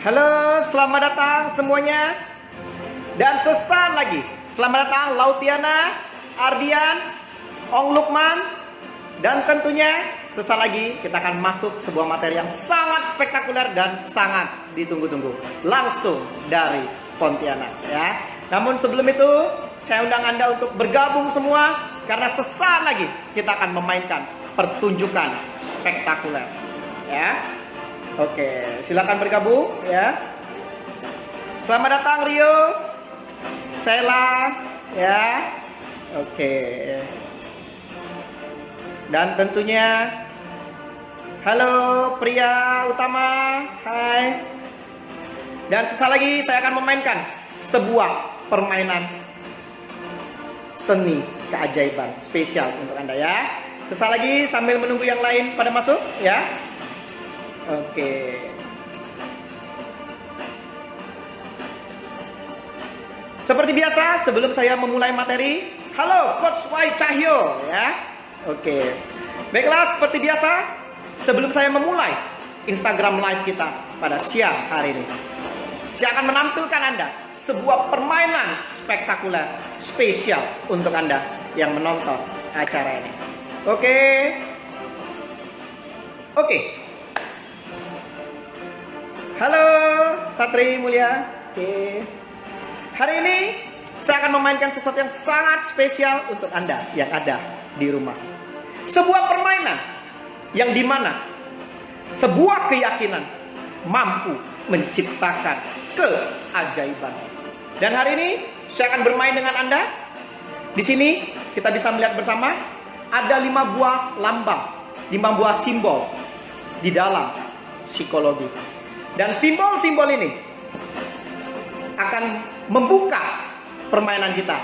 Halo, selamat datang semuanya. Dan sesaat lagi, selamat datang Lautiana, Ardian, Ong Lukman. Dan tentunya sesaat lagi kita akan masuk sebuah materi yang sangat spektakuler dan sangat ditunggu-tunggu. Langsung dari Pontianak ya. Namun sebelum itu, saya undang Anda untuk bergabung semua. Karena sesaat lagi kita akan memainkan pertunjukan spektakuler ya. Oke, silakan bergabung ya. Selamat datang Rio, Sheila ya. Oke. Dan tentunya halo Pria Utama, hai. Dan sesaat lagi saya akan memainkan sebuah permainan seni keajaiban spesial untuk Anda ya. Sesaat lagi sambil menunggu yang lain pada masuk ya. Oke. Seperti biasa, sebelum saya memulai materi, halo Coach Y Cahyo ya. Oke. Baiklah, seperti biasa, sebelum saya memulai Instagram live kita pada siang hari ini, saya akan menampilkan Anda sebuah permainan spektakuler spesial untuk Anda yang menonton acara ini. Oke. Halo Satri Mulia. Oke. Hari ini saya akan memainkan sesuatu yang sangat spesial untuk Anda yang ada di rumah. Sebuah permainan yang dimana sebuah keyakinan mampu menciptakan keajaiban. Dan hari ini saya akan bermain dengan Anda. Di sini kita bisa melihat bersama ada 5 buah lambang, 5 buah simbol di dalam psikologi. Dan simbol-simbol ini akan membuka permainan kita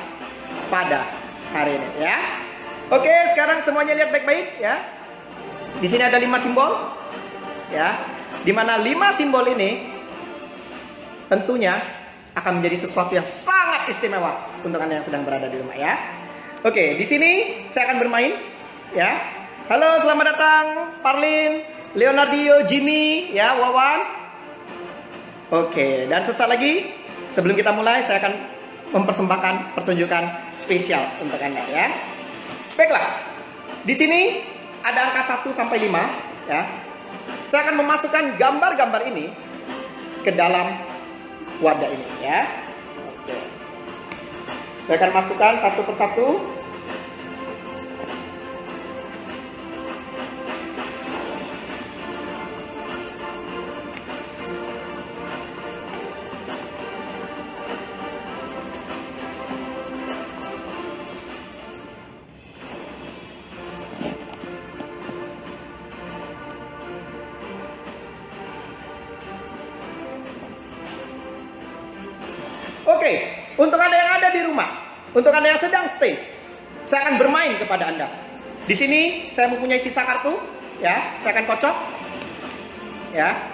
pada hari ini ya. Oke, sekarang semuanya lihat baik-baik ya. Di sini ada 5 simbol ya. Dimana 5 simbol ini tentunya akan menjadi sesuatu yang sangat istimewa untuk Anda yang sedang berada di rumah ya. Oke, di sini saya akan bermain ya. Halo, selamat datang Parlin, Leonardio, Jimmy ya, Wawan. Oke, dan sesaat lagi sebelum kita mulai saya akan mempersembahkan pertunjukan spesial untuk Anda ya. Baiklah. Di sini ada angka 1 sampai 5 ya. Saya akan memasukkan gambar-gambar ini ke dalam wadah ini ya. Oke. Saya akan masukkan satu persatu. Oke, untuk Anda yang ada di rumah, untuk Anda yang sedang stay, saya akan bermain kepada Anda. Di sini saya mempunyai sisa kartu, ya, saya akan kocok, ya.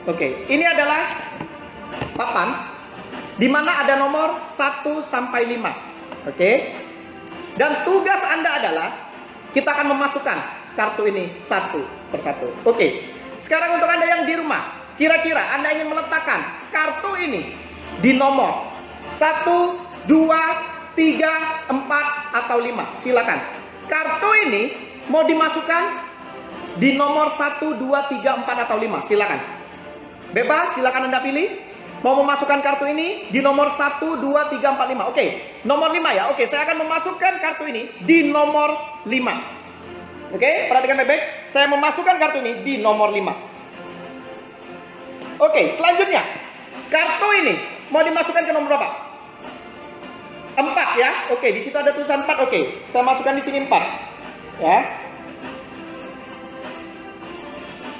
Oke, ini adalah papan, di mana ada nomor 1 sampai 5, oke. Dan tugas Anda adalah kita akan memasukkan kartu ini satu persatu. Oke, sekarang untuk Anda yang di rumah, kira-kira Anda ingin meletakkan kartu ini di nomor 1, 2, 3, 4, atau 5. Silakan. Kartu ini mau dimasukkan di nomor 1, 2, 3, 4, atau 5. Silakan. Bebas, silakan Anda pilih. Mau memasukkan kartu ini di nomor 1, 2, 3, 4, 5. Oke, nomor 5 ya. Oke, saya akan memasukkan kartu ini di nomor 5. Oke, perhatikan baik-baik. Saya memasukkan kartu ini di nomor 5. Oke, selanjutnya kartu ini mau dimasukkan ke nomor berapa? 4 ya. Oke, di situ ada tulisan 4. Oke, saya masukkan di sini 4. Ya.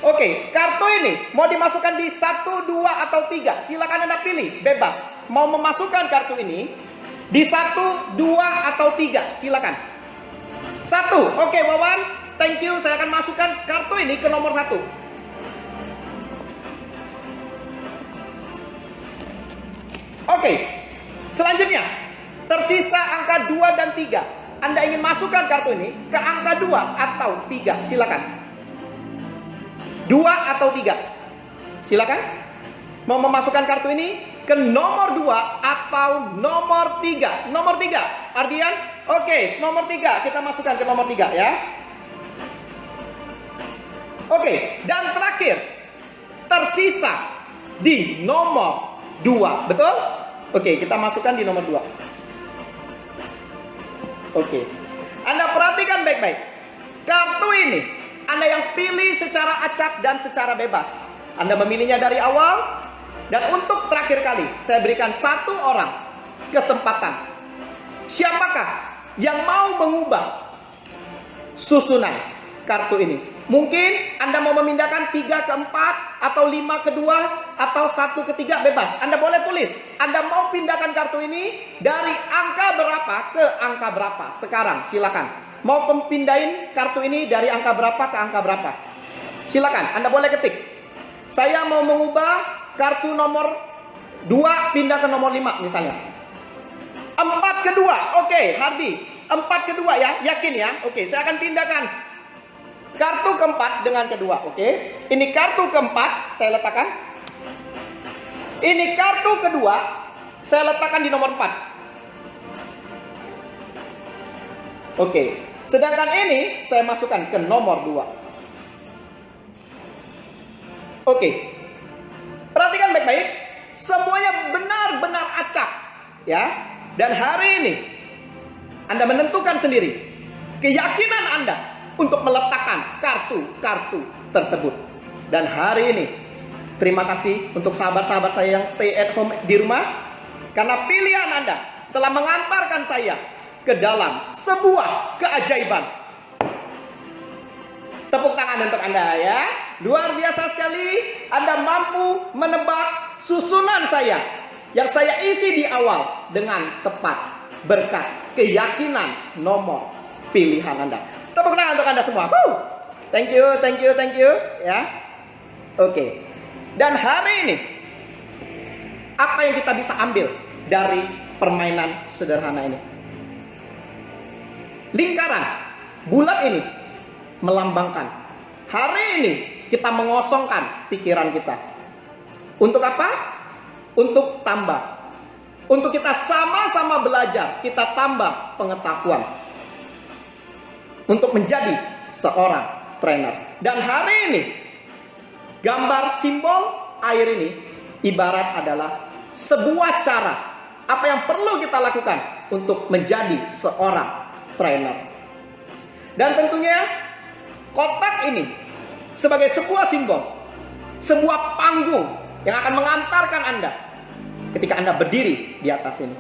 Oke, kartu ini mau dimasukkan di 1, 2, atau 3. Silakan Anda pilih, bebas. Mau memasukkan kartu ini di 1, 2, atau 3. Silakan. 1. Oke, Wawan, thank you. Saya akan masukkan kartu ini ke nomor 1. Oke, selanjutnya tersisa angka 2 dan 3. Anda ingin masukkan kartu ini ke angka 2 atau 3, silakan. 2 atau 3, silakan. Mau memasukkan kartu ini ke nomor 2 atau nomor 3? Nomor 3, Ardian? Oke, nomor 3. Kita masukkan ke nomor 3 ya. Oke, dan terakhir, tersisa di nomor 2. Betul? Oke, kita masukkan di nomor 2. Oke. Anda perhatikan baik-baik. Kartu ini Anda yang pilih secara acak dan secara bebas. Anda memilihnya dari awal. Dan untuk terakhir kali, saya berikan satu orang kesempatan. Siapakah yang mau mengubah susunan kartu ini? Mungkin Anda mau memindahkan 3 ke 4, atau 5 ke 2, atau 1 ke 3, bebas. Anda boleh tulis, Anda mau pindahkan kartu ini dari angka berapa ke angka berapa. Sekarang, silakan. Mau pindahin kartu ini dari angka berapa ke angka berapa. Silakan, Anda boleh ketik. Saya mau mengubah kartu nomor 2 pindah ke nomor 5 misalnya. 4 ke 2. Oke, Hardi. 4 ke 2 ya, yakin ya. Oke, saya akan pindahkan kartu keempat dengan kedua. Oke. Ini kartu keempat saya letakkan. Ini kartu kedua saya letakkan di nomor 4. Oke. Sedangkan ini saya masukkan ke nomor 2. Oke. Perhatikan baik-baik. Semuanya benar-benar acak, ya. Dan hari ini Anda menentukan sendiri keyakinan Anda untuk meletakkan kartu-kartu tersebut. Dan hari ini terima kasih untuk sahabat-sahabat saya yang stay at home di rumah, karena pilihan Anda telah mengantarkan saya ke dalam sebuah keajaiban. Tepuk tangan untuk Anda ya. Luar biasa sekali. Anda mampu menebak susunan saya yang saya isi di awal dengan tepat berkat keyakinan nomor pilihan Anda. Tepuk tangan untuk Anda semua. Thank you, thank you, thank you ya. Oke. Dan hari ini apa yang kita bisa ambil dari permainan sederhana ini? Lingkaran bulat ini melambangkan hari ini kita mengosongkan pikiran kita. Untuk apa? Untuk tambah. Untuk kita sama-sama belajar, kita tambah pengetahuan. Untuk menjadi seorang trainer. Dan hari ini gambar simbol air ini ibarat adalah sebuah cara apa yang perlu kita lakukan untuk menjadi seorang trainer. Dan tentunya kotak ini sebagai sebuah simbol, sebuah panggung yang akan mengantarkan Anda ketika Anda berdiri di atas ini.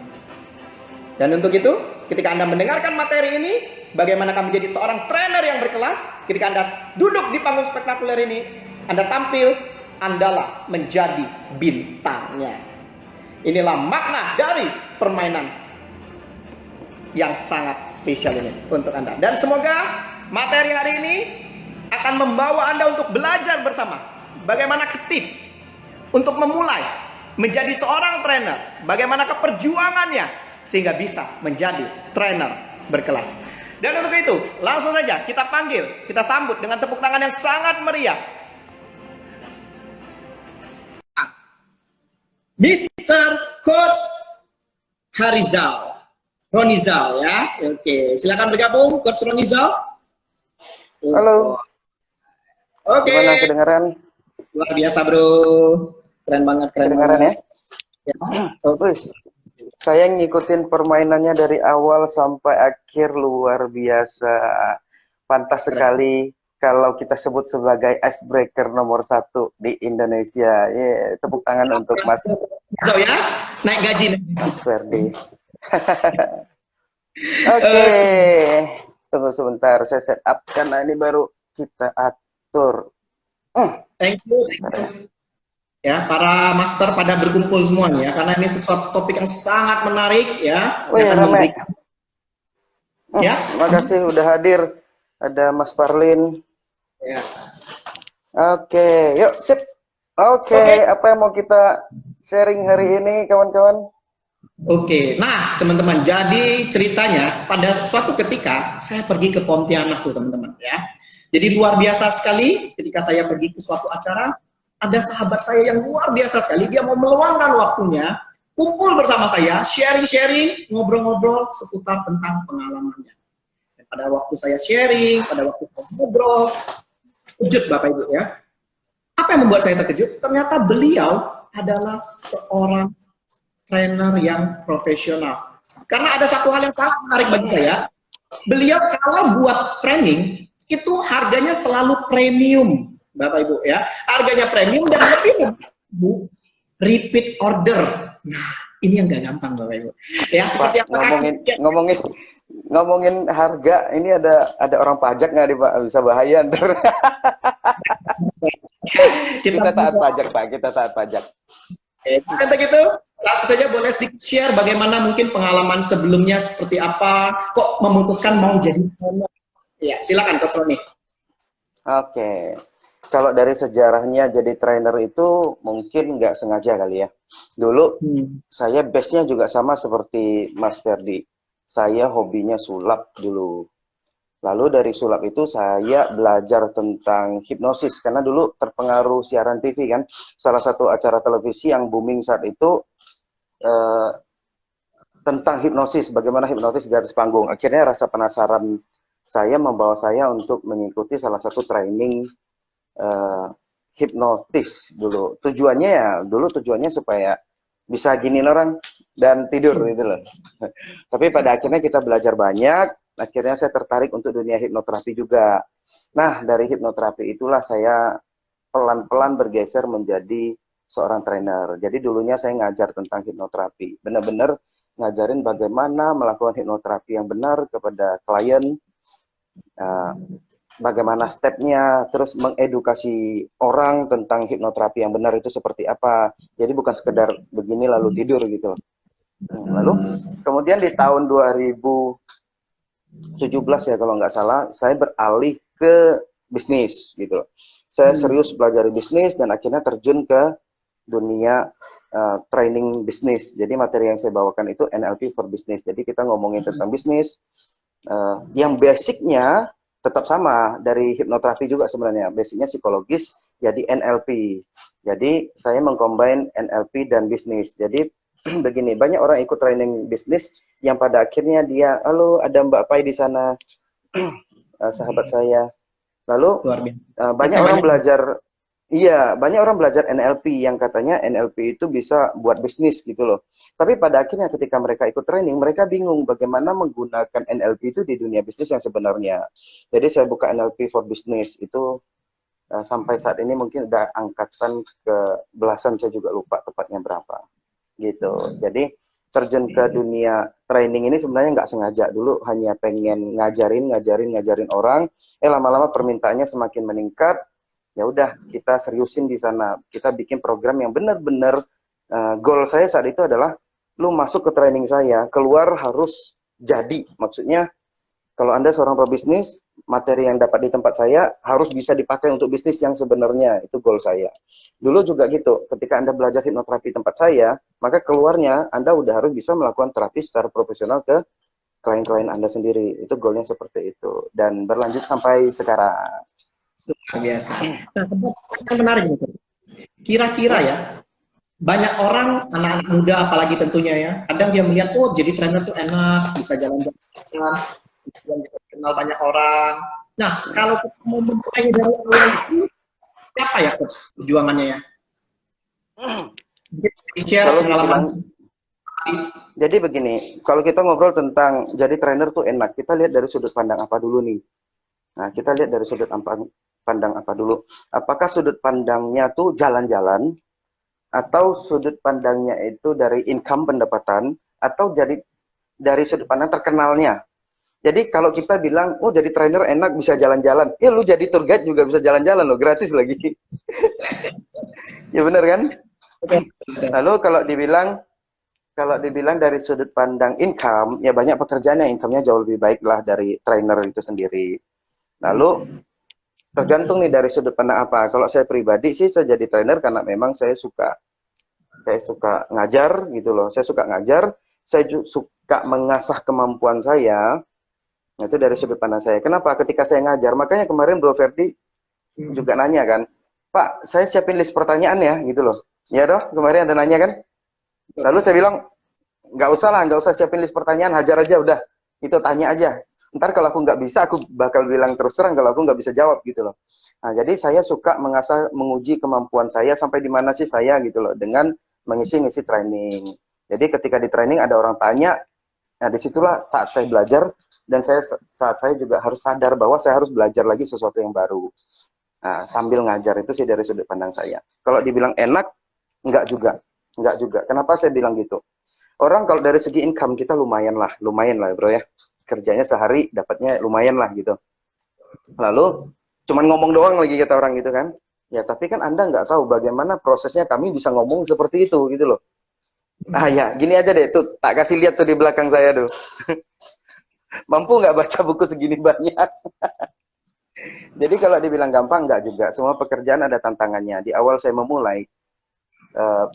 Dan untuk itu, ketika Anda mendengarkan materi ini, bagaimana kamu menjadi seorang trainer yang berkelas, ketika Anda duduk di panggung spektakuler ini, Anda tampil, Andalah menjadi bintangnya. Inilah makna dari permainan yang sangat spesial ini untuk Anda. Dan semoga materi hari ini akan membawa Anda untuk belajar bersama bagaimana tips untuk memulai menjadi seorang trainer, bagaimana perjuangannya sehingga bisa menjadi trainer berkelas. Dan untuk itu, langsung saja kita panggil, kita sambut dengan tepuk tangan yang sangat meriah Mr. Coach Ronizal ya. Oke, silakan bergabung Coach Ronizal. Halo. Oke. Gimana kedengaran? Luar biasa, Bro. Keren banget, keren kedengaran banget. Ya. Terus saya ngikutin permainannya dari awal sampai akhir, luar biasa. Pantas sekali kalau kita sebut sebagai icebreaker nomor 1 di Indonesia. Tepuk tangan untuk Mas. So ya, naik gaji nih. Mas Ferdi. Oke. Tunggu sebentar, saya set up karena ini baru kita atur. Thank you. Ya, para master pada berkumpul semua nih ya, karena ini sesuatu topik yang sangat menarik ya. Ramai. Ya. Terima kasih udah hadir. Ada Mas Parlin. Ya. Oke, yuk sip. Oke, apa yang mau kita sharing hari ini, kawan-kawan? Oke, nah teman-teman, jadi ceritanya pada suatu ketika saya pergi ke Pontianak tuh teman-teman ya. Jadi luar biasa sekali ketika saya pergi ke suatu acara ada sahabat saya yang luar biasa sekali, dia mau meluangkan waktunya, kumpul bersama saya, sharing-sharing, ngobrol-ngobrol seputar tentang pengalamannya. Dan pada waktu saya sharing, pada waktu saya ngobrol, terkejut Bapak Ibu ya. Apa yang membuat saya terkejut? Ternyata beliau adalah seorang trainer yang profesional. Karena ada satu hal yang sangat menarik bagi saya, beliau kalau buat training, itu harganya selalu premium, Bapak Ibu ya. Harganya premium dan lebih repeat order. Nah, ini yang nggak gampang Bapak Ibu. Ya, seperti Pak, ngomongin harga, ini ada orang pajak nggak nih Pak? Bisa bahaya ntar. Kita taat pajak Pak, kita taat pajak. Oke, begitu. Langsung saja boleh sedikit share bagaimana mungkin pengalaman sebelumnya seperti apa, kok memutuskan mau jadi trainer. Ya, silakan Coach Roni. Oke, kalau dari sejarahnya jadi trainer itu mungkin nggak sengaja kali ya. Dulu saya base-nya juga sama seperti Mas Ferdi. Saya hobinya sulap dulu. Lalu dari sulap itu saya belajar tentang hipnosis karena dulu terpengaruh siaran TV kan. Salah satu acara televisi yang booming saat itu tentang hipnosis, bagaimana hipnosis di atas panggung. Akhirnya rasa penasaran saya membawa saya untuk mengikuti salah satu training hipnotis dulu. Tujuannya supaya bisa gini orang dan tidur gitu loh. Tapi pada akhirnya kita belajar banyak. Akhirnya saya tertarik untuk dunia hipnoterapi juga. Nah, dari hipnoterapi itulah saya pelan-pelan bergeser menjadi seorang trainer. Jadi dulunya saya ngajar tentang hipnoterapi. Benar-benar ngajarin bagaimana melakukan hipnoterapi yang benar kepada klien, bagaimana stepnya, terus mengedukasi orang tentang hipnoterapi yang benar itu seperti apa. Jadi bukan sekedar begini lalu tidur gitu. Lalu kemudian di tahun 2017 ya kalau nggak salah, saya beralih ke bisnis gitu. Saya serius belajar bisnis dan akhirnya terjun ke dunia training bisnis. Jadi materi yang saya bawakan itu NLP for Business. Jadi kita ngomongin tentang bisnis yang basicnya tetap sama dari hipnoterapi juga sebenarnya. Basicnya psikologis, jadi NLP. Jadi saya mengcombine NLP dan bisnis. Jadi begini, banyak orang ikut training bisnis yang pada akhirnya dia, halo ada Mbak Pai di sana, sahabat saya. Lalu banyak orang belajar, banyak orang belajar NLP yang katanya NLP itu bisa buat bisnis gitu loh. Tapi pada akhirnya ketika mereka ikut training, mereka bingung bagaimana menggunakan NLP itu di dunia bisnis yang sebenarnya. Jadi saya buka NLP for Business itu sampai saat ini mungkin udah angkatan ke belasan, saya juga lupa tepatnya berapa. Gitu. Jadi terjun ke dunia training ini sebenarnya nggak sengaja. Dulu hanya pengen ngajarin orang. Lama-lama permintaannya semakin meningkat. Ya udah, kita seriusin di sana. Kita bikin program yang benar-benar goal saya saat itu adalah lu masuk ke training saya, keluar harus jadi. Maksudnya kalau Anda seorang pebisnis, materi yang dapat di tempat saya harus bisa dipakai untuk bisnis yang sebenarnya. Itu goal saya. Dulu juga gitu, ketika Anda belajar hipnoterapi tempat saya, maka keluarnya Anda udah harus bisa melakukan terapi secara profesional ke klien-klien Anda sendiri. Itu goalnya seperti itu. Dan berlanjut sampai sekarang. Luar biasa. Nah, yang menarik nih. Kira-kira ya, banyak orang, anak-anak muda apalagi tentunya ya, kadang dia melihat, oh jadi trainer tuh enak, bisa jalan-jalan, bisa kenal banyak orang. Nah, kalau kita mau memulai dari awal itu, apa ya Coach perjuangannya ya? Share pengalaman. Jadi begini, kalau kita ngobrol tentang jadi trainer tuh enak, kita lihat dari sudut pandang apa dulu nih? Nah, kita lihat dari sudut pandang apa dulu? Apakah sudut pandangnya tuh jalan-jalan, atau sudut pandangnya itu dari income pendapatan, atau jadi dari sudut pandang terkenalnya? Jadi kalau kita bilang, oh jadi trainer enak bisa jalan-jalan, ya lu jadi tour guide juga bisa jalan-jalan loh, gratis lagi. Ya benar kan? Lalu kalau dibilang dari sudut pandang income, ya banyak pekerjaan yang income-nya jauh lebih baik lah dari trainer itu sendiri. Lalu tergantung nih dari sudut pandang apa. Kalau saya pribadi sih saya jadi trainer karena memang saya suka ngajar gitu loh. Saya suka ngajar, saya suka mengasah kemampuan saya. Nah, itu dari sudut pandang saya. Kenapa? Ketika saya ngajar, makanya kemarin Bro Ferdi juga nanya kan, Pak, saya siapin list pertanyaan ya, gitu loh. Ya dong, kemarin ada nanya kan. Lalu saya bilang, nggak usah lah, nggak usah siapin list pertanyaan, hajar aja udah. Itu tanya aja. Ntar kalau aku nggak bisa, aku bakal bilang terus terang kalau aku nggak bisa jawab gitu loh. Nah, jadi saya suka mengasah, menguji kemampuan saya sampai di mana sih saya gitu loh, dengan mengisi-ngisi training. Jadi ketika di training ada orang tanya, nah disitulah saat saya belajar, dan saat saya juga harus sadar bahwa saya harus belajar lagi sesuatu yang baru. Nah, sambil ngajar itu sih dari sudut pandang saya. Kalau dibilang enak, enggak juga. Enggak juga. Kenapa saya bilang gitu? Orang kalau dari segi income kita lumayan lah bro ya. Kerjanya sehari dapatnya lumayan lah gitu. Lalu cuman ngomong doang lagi kata orang gitu kan. Ya tapi kan Anda nggak tahu bagaimana prosesnya kami bisa ngomong seperti itu gitu loh. Ah ya, gini aja deh tuh, tak kasih lihat tuh di belakang saya tuh. Mampu nggak baca buku segini banyak? Jadi kalau dibilang gampang nggak juga. Semua pekerjaan ada tantangannya. Di awal saya memulai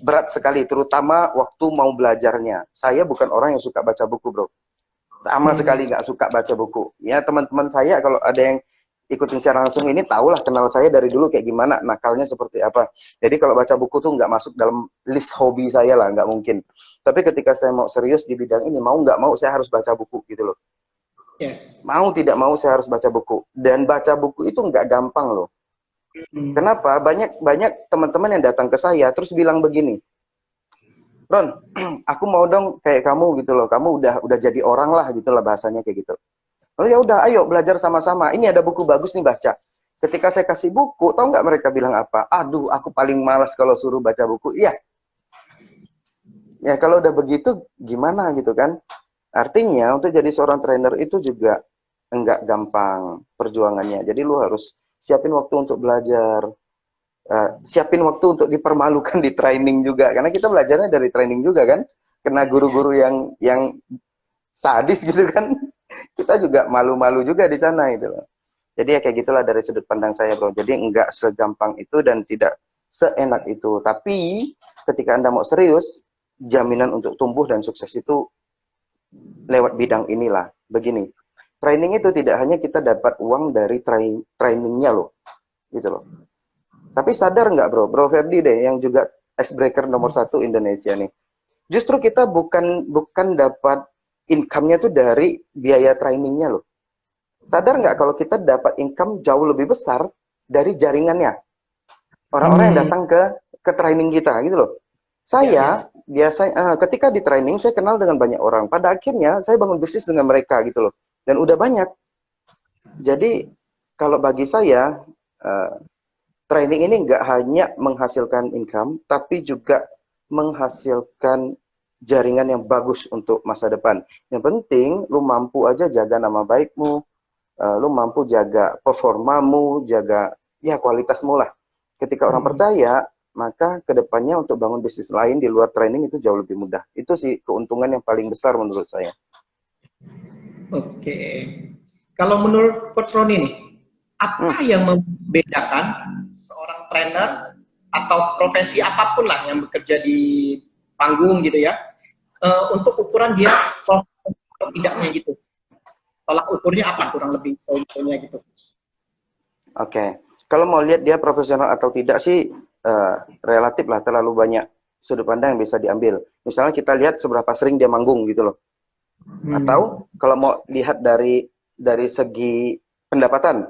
berat sekali, terutama waktu mau belajarnya. Saya bukan orang yang suka baca buku, bro. Sama sekali nggak suka baca buku. Ya teman-teman saya kalau ada yang ikutin secara langsung ini tahulah kenal saya dari dulu kayak gimana, nakalnya seperti apa. Jadi kalau baca buku tuh nggak masuk dalam list hobi saya lah, nggak mungkin. Tapi ketika saya mau serius di bidang ini, mau nggak mau saya harus baca buku gitu loh. Yes. Mau tidak mau saya harus baca buku. Dan baca buku itu nggak gampang loh. Kenapa? Banyak teman-teman yang datang ke saya terus bilang begini, Ron, aku mau dong kayak kamu gitu loh. Kamu udah jadi orang lah gitu lah bahasanya kayak gitu. Lalu ya udah, ayo belajar sama-sama. Ini ada buku bagus nih baca. Ketika saya kasih buku, tahu nggak mereka bilang apa? Aduh, aku paling malas kalau suruh baca buku. Iya. Ya kalau udah begitu gimana gitu kan? Artinya untuk jadi seorang trainer itu juga enggak gampang perjuangannya. Jadi lu harus siapin waktu untuk belajar, siapin waktu untuk dipermalukan di training juga. Karena kita belajarnya dari training juga kan. Kena guru-guru yang sadis gitu kan. Kita juga malu-malu juga di sana gitu loh. Jadi ya kayak gitulah dari sudut pandang saya bro. Jadi enggak segampang itu dan tidak seenak itu. Tapi ketika Anda mau serius, jaminan untuk tumbuh dan sukses itu lewat bidang inilah. Begini, training itu tidak hanya kita dapat uang dari trainingnya loh, gitu loh. Tapi sadar nggak bro Ferdi deh yang juga icebreaker nomor 1 Indonesia nih. Justru kita bukan dapat income-nya tuh dari biaya trainingnya loh. Sadar nggak kalau kita dapat income jauh lebih besar dari jaringannya. Orang-orang yang datang ke training kita gitu loh. Saya biasanya ketika di training saya kenal dengan banyak orang. Pada akhirnya saya bangun bisnis dengan mereka gitu loh. Dan udah banyak. Jadi kalau bagi saya training ini nggak hanya menghasilkan income, tapi juga menghasilkan jaringan yang bagus untuk masa depan. Yang penting lu mampu aja jaga nama baikmu, lu mampu jaga performamu, jaga ya kualitasmu lah. Ketika orang percaya, maka kedepannya untuk bangun bisnis lain di luar training itu jauh lebih mudah. Itu sih keuntungan yang paling besar menurut saya. Oke. Kalau menurut Coach Roni nih, apa yang membedakan seorang trainer atau profesi apapun lah yang bekerja di panggung gitu ya, untuk ukuran dia profesional atau tidaknya gitu? Tolak ukurnya apa kurang lebih poin-poinnya gitu? Oke. Kalau mau lihat dia profesional atau tidak sih relatif lah, terlalu banyak sudut pandang yang bisa diambil. Misalnya kita lihat seberapa sering dia manggung gitu loh. Atau kalau mau lihat dari segi pendapatan,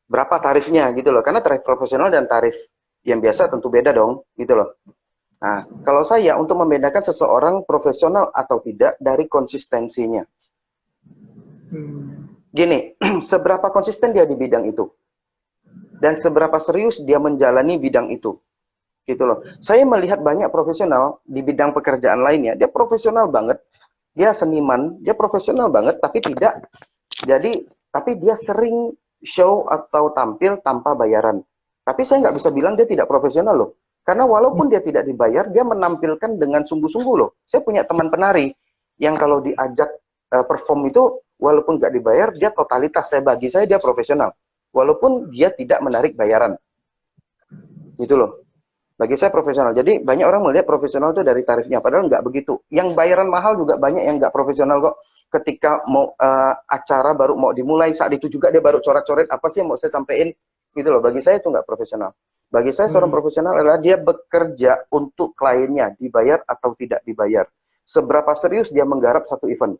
berapa tarifnya gitu loh. Karena tarif profesional dan tarif yang biasa tentu beda dong gitu loh. Nah, kalau saya untuk membedakan seseorang profesional atau tidak dari konsistensinya. Gini, seberapa konsisten dia di bidang itu. Dan seberapa serius dia menjalani bidang itu. Gitu loh. Saya melihat banyak profesional di bidang pekerjaan lainnya, dia profesional banget, dia seniman, dia profesional banget, tapi tapi dia sering show atau tampil tanpa bayaran. Tapi saya nggak bisa bilang dia tidak profesional loh. Karena walaupun dia tidak dibayar, dia menampilkan dengan sungguh-sungguh loh. Saya punya teman penari yang kalau diajak perform itu, walaupun nggak dibayar, dia totalitas. Bagi saya dia profesional. Walaupun dia tidak menarik bayaran. Gitu loh. Bagi saya profesional. Jadi banyak orang melihat profesional itu dari tarifnya. Padahal nggak begitu. Yang bayaran mahal juga banyak yang nggak profesional kok. Ketika mau acara baru mau dimulai, saat itu juga dia baru coret-coret apa sih yang mau saya sampaikan. Gitu loh. Bagi saya itu nggak profesional. Bagi saya seorang profesional adalah dia bekerja untuk kliennya, dibayar atau tidak dibayar. Seberapa serius dia menggarap satu event.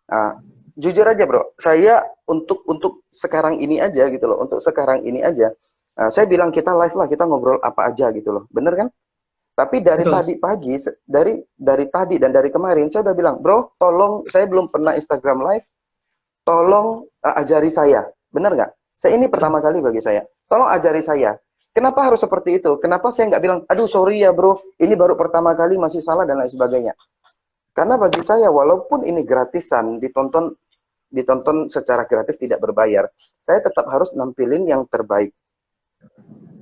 Nah, jujur aja bro, saya untuk sekarang ini aja gitu loh, untuk sekarang ini aja, saya bilang kita live lah, kita ngobrol apa aja gitu loh, bener kan? Tapi dari Betul. tadi pagi, dari tadi dan dari kemarin, saya udah bilang, bro, tolong, saya belum pernah Instagram live, tolong ajari saya, bener nggak? Saya ini pertama kali bagi saya, tolong ajari saya. Kenapa harus seperti itu? Kenapa saya nggak bilang, aduh sorry ya bro, ini baru pertama kali masih salah dan lain sebagainya. Karena bagi saya, walaupun ini gratisan, ditonton secara gratis tidak berbayar, saya tetap harus nampilin yang terbaik.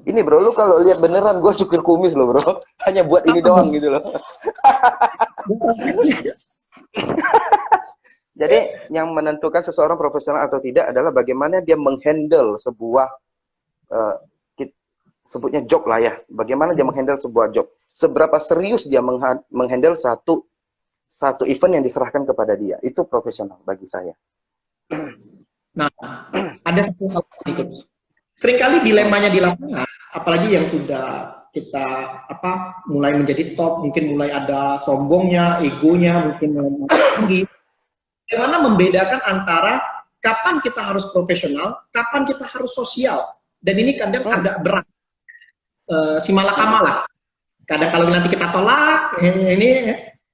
Ini bro, lu kalau lihat beneran gue cukur kumis loh bro, hanya buat ini doang gitu loh. Jadi yang menentukan seseorang profesional atau tidak adalah bagaimana dia menghandle sebuah sebutnya job lah ya. Bagaimana dia menghandle sebuah job. Seberapa serius dia menghandle satu event yang diserahkan kepada dia. Itu profesional bagi saya. Nah, ada satu hal itu. Seringkali dilemanya di lapangan, apalagi yang sudah kita mulai menjadi top, mungkin mulai ada sombongnya, egonya, mungkin mulai tinggi. Bagaimana membedakan antara kapan kita harus profesional, kapan kita harus sosial. Dan ini kadang agak berat. Si malakama. Kadang kalau nanti kita tolak, ini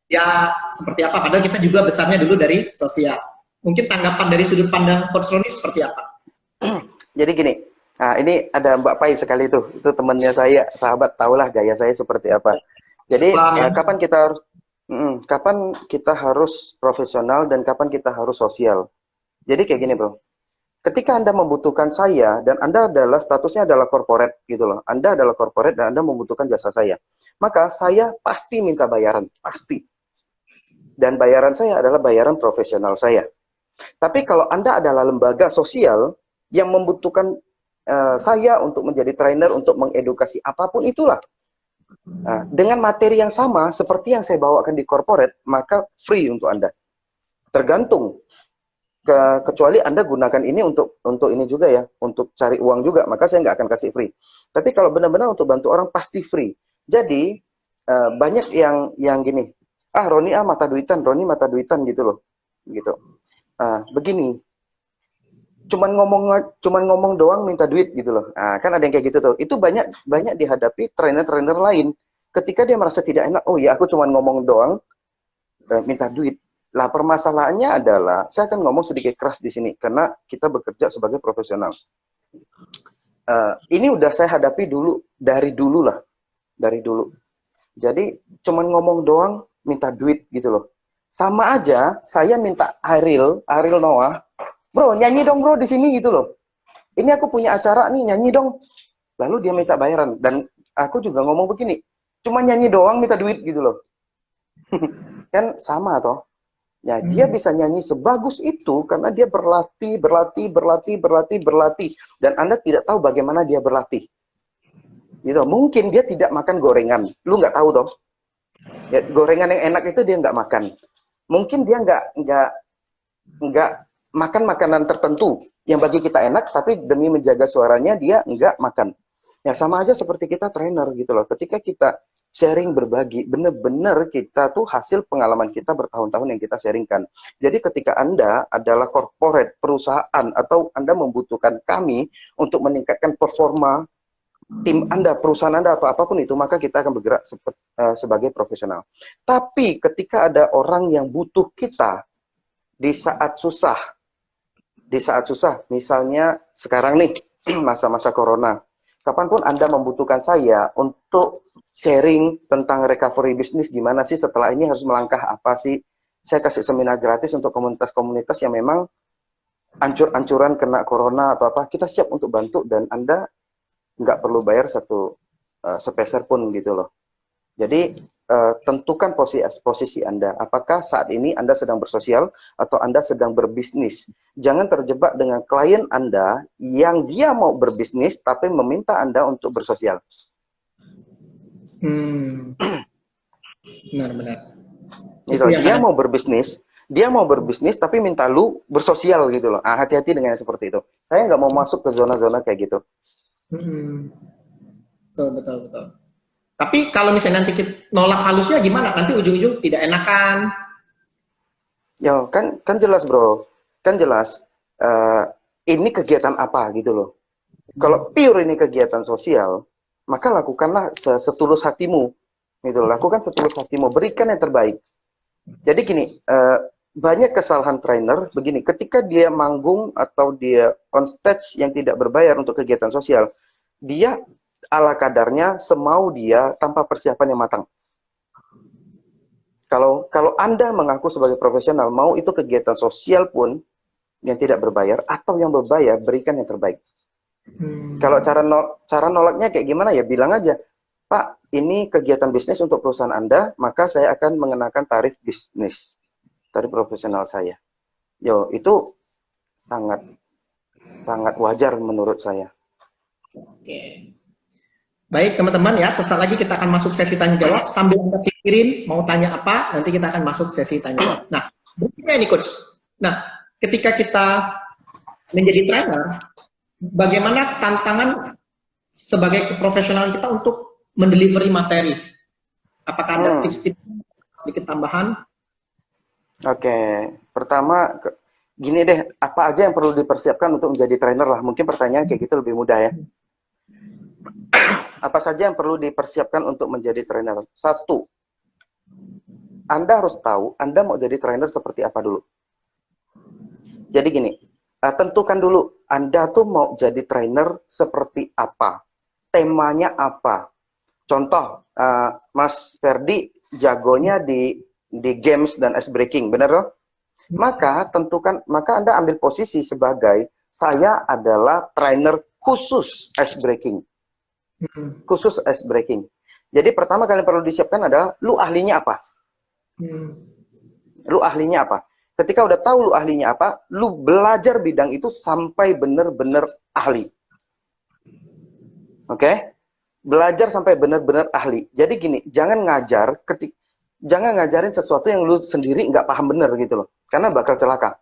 ya seperti apa. Padahal kita juga besarnya dulu dari sosial. Mungkin tanggapan dari sudut pandang Coach Roni seperti apa? Jadi gini, nah ini ada Mbak Pai sekali itu temannya saya, sahabat, tahulah gaya saya seperti apa. Jadi kapan kita harus profesional dan kapan kita harus sosial. Jadi kayak gini bro, ketika Anda membutuhkan saya dan Anda adalah statusnya adalah corporate gitu loh, Anda adalah corporate dan Anda membutuhkan jasa saya, maka saya pasti minta bayaran, pasti. Dan bayaran saya adalah bayaran profesional saya. Tapi kalau Anda adalah lembaga sosial yang membutuhkan saya untuk menjadi trainer, untuk mengedukasi apapun itulah, dengan materi yang sama seperti yang saya bawakan di corporate, maka free untuk Anda. Tergantung. Kecuali Anda gunakan ini untuk ini juga ya, untuk cari uang juga, maka saya nggak akan kasih free. Tapi kalau benar-benar untuk bantu orang, pasti free. Jadi, banyak yang gini, Roni mata duitan, Roni mata duitan gitu loh. Gitu. Begini, cuman ngomong doang minta duit gitu loh. Kan ada yang kayak gitu tuh. Itu banyak dihadapi trainer-trainer lain. Ketika dia merasa tidak enak, oh ya aku cuman ngomong doang minta duit. Lah permasalahannya adalah, saya akan ngomong sedikit keras di sini karena kita bekerja sebagai profesional. Ini udah saya hadapi dari dulu. Jadi cuman ngomong doang minta duit gitu loh. Sama aja saya minta Ariel Noah, bro nyanyi dong bro di sini gitu loh. Ini aku punya acara nih, nyanyi dong. Lalu dia minta bayaran dan aku juga ngomong begini, cuma nyanyi doang minta duit gitu loh. Kan sama toh. Ya, dia bisa nyanyi sebagus itu karena dia berlatih dan Anda tidak tahu bagaimana dia berlatih. Gitu. Mungkin dia tidak makan gorengan, lu nggak tahu toh. Ya, gorengan yang enak itu dia nggak makan. Mungkin dia nggak makan makanan tertentu yang bagi kita enak, tapi demi menjaga suaranya dia nggak makan. Ya sama aja seperti kita trainer gitu loh. Ketika kita sharing berbagi, benar-benar kita tuh hasil pengalaman kita bertahun-tahun yang kita sharingkan. Jadi ketika Anda adalah corporate, perusahaan, atau Anda membutuhkan kami untuk meningkatkan performa tim Anda, perusahaan Anda, apapun itu, maka kita akan bergerak sebagai profesional. Tapi ketika ada orang yang butuh kita di saat susah, misalnya sekarang nih, masa-masa corona, kapanpun Anda membutuhkan saya untuk sharing tentang recovery bisnis, gimana sih setelah ini harus melangkah apa sih, saya kasih seminar gratis untuk komunitas-komunitas yang memang ancur-ancuran kena corona atau apa, kita siap untuk bantu dan Anda nggak perlu bayar sepeser pun gitu loh. Jadi tentukan posisi Anda. Apakah saat ini Anda sedang bersosial atau Anda sedang berbisnis? Jangan terjebak dengan klien Anda yang dia mau berbisnis tapi meminta Anda untuk bersosial. Benar-benar. Gitu. Dia mau berbisnis tapi minta lu bersosial gitu loh. Hati-hati dengan yang seperti itu. Saya nggak mau masuk ke zona-zona kayak gitu. Betul, betul, betul. Tapi kalau misalnya nanti kita nolak halusnya gimana? Nanti ujung-ujung tidak enakan. Ya, kan jelas bro, kan jelas. eh, ini kegiatan apa gitu loh. Kalau pure ini kegiatan sosial, maka lakukanlah setulus hatimu. Gitu loh. Lakukan setulus hatimu, berikan yang terbaik. Jadi gini, banyak kesalahan trainer begini, ketika dia manggung atau dia on stage yang tidak berbayar untuk kegiatan sosial, dia ala kadarnya, semau dia, tanpa persiapan yang matang. Kalau Anda mengaku sebagai profesional, mau itu kegiatan sosial pun yang tidak berbayar atau yang berbayar, berikan yang terbaik. Kalau cara nolaknya kayak gimana ya, bilang aja, Pak, ini kegiatan bisnis untuk perusahaan Anda, maka saya akan mengenakan tarif bisnis, tarif profesional saya. Yo, itu sangat sangat wajar menurut saya. Oke. Baik teman-teman ya, sesaat lagi kita akan masuk sesi tanya jawab. Sambil Anda pikirin mau tanya apa, nanti kita akan masuk sesi tanya jawab. Nah, berikutnya ini coach. Nah, ketika kita menjadi trainer, bagaimana tantangan sebagai profesional kita untuk mendelivery materi? Apakah ada tips-tips sedikit tambahan? Oke, pertama gini deh, apa aja yang perlu dipersiapkan untuk menjadi trainer lah? Mungkin pertanyaan kayak gitu lebih mudah ya. Apa saja yang perlu dipersiapkan untuk menjadi trainer? Satu, Anda harus tahu Anda mau jadi trainer seperti apa dulu. Jadi gini, tentukan dulu Anda tuh mau jadi trainer seperti apa, temanya apa. Contoh, Mas Ferdi jagonya di games dan ice breaking, benar loh? Maka Anda ambil posisi sebagai saya adalah trainer khusus ice breaking. Khusus ice breaking. Jadi pertama kali perlu disiapkan adalah lu ahlinya apa? Lu ahlinya apa? Ketika udah tahu lu ahlinya apa, lu belajar bidang itu sampai benar-benar ahli. Oke? Belajar sampai benar-benar ahli. Jadi gini, jangan ngajarin sesuatu yang lu sendiri nggak paham bener gitu loh. Karena bakal celaka.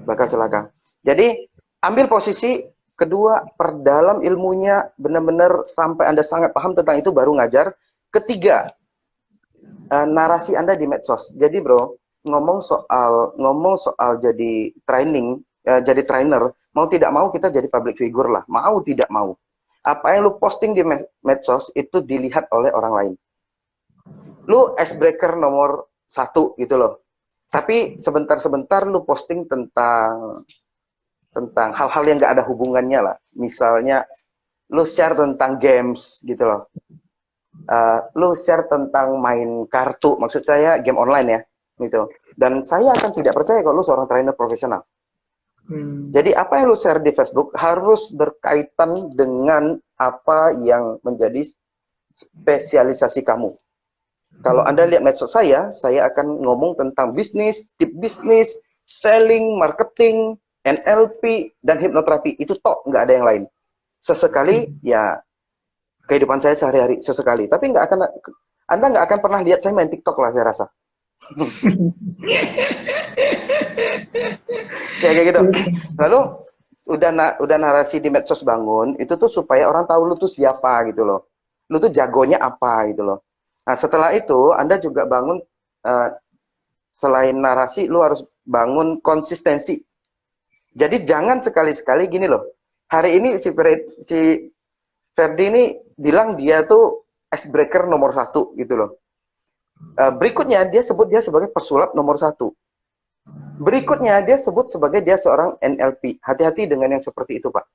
Bakal celaka. Jadi, ambil posisi. Kedua, perdalam ilmunya benar-benar sampai Anda sangat paham tentang itu, baru ngajar. Ketiga, narasi Anda di medsos. Jadi bro, ngomong soal jadi jadi trainer, mau tidak mau kita jadi public figure lah. Mau tidak mau. Apa yang lu posting di medsos itu dilihat oleh orang lain. Lu icebreaker nomor 1 gitu loh. Tapi sebentar-sebentar lu posting tentang hal-hal yang nggak ada hubungannya lah. Misalnya, lu share tentang games gitu loh. Lu share tentang main kartu, maksud saya game online ya, gitu. Dan saya akan tidak percaya kalau lu seorang trainer profesional. Jadi apa yang lu share di Facebook harus berkaitan dengan apa yang menjadi spesialisasi kamu. Kalau Anda lihat medsos saya akan ngomong tentang bisnis, tip bisnis, selling, marketing, NLP, dan hipnoterapi. Itu tok, nggak ada yang lain. Sesekali, ya, kehidupan saya sehari-hari, sesekali. Tapi Anda nggak akan pernah lihat saya main TikTok lah, saya rasa. Kayak gitu. Lalu, udah narasi di medsos bangun, itu tuh supaya orang tahu lu tuh siapa gitu loh. Lu tuh jagonya apa gitu loh. Nah, setelah itu, Anda juga bangun, selain narasi, lu harus bangun konsistensi. Jadi jangan sekali-sekali gini loh. Hari ini si Ferdi ini bilang dia tuh icebreaker nomor 1 gitu loh. Berikutnya dia sebut dia sebagai pesulap nomor 1. Berikutnya dia sebut sebagai dia seorang NLP. Hati-hati dengan yang seperti itu, Pak.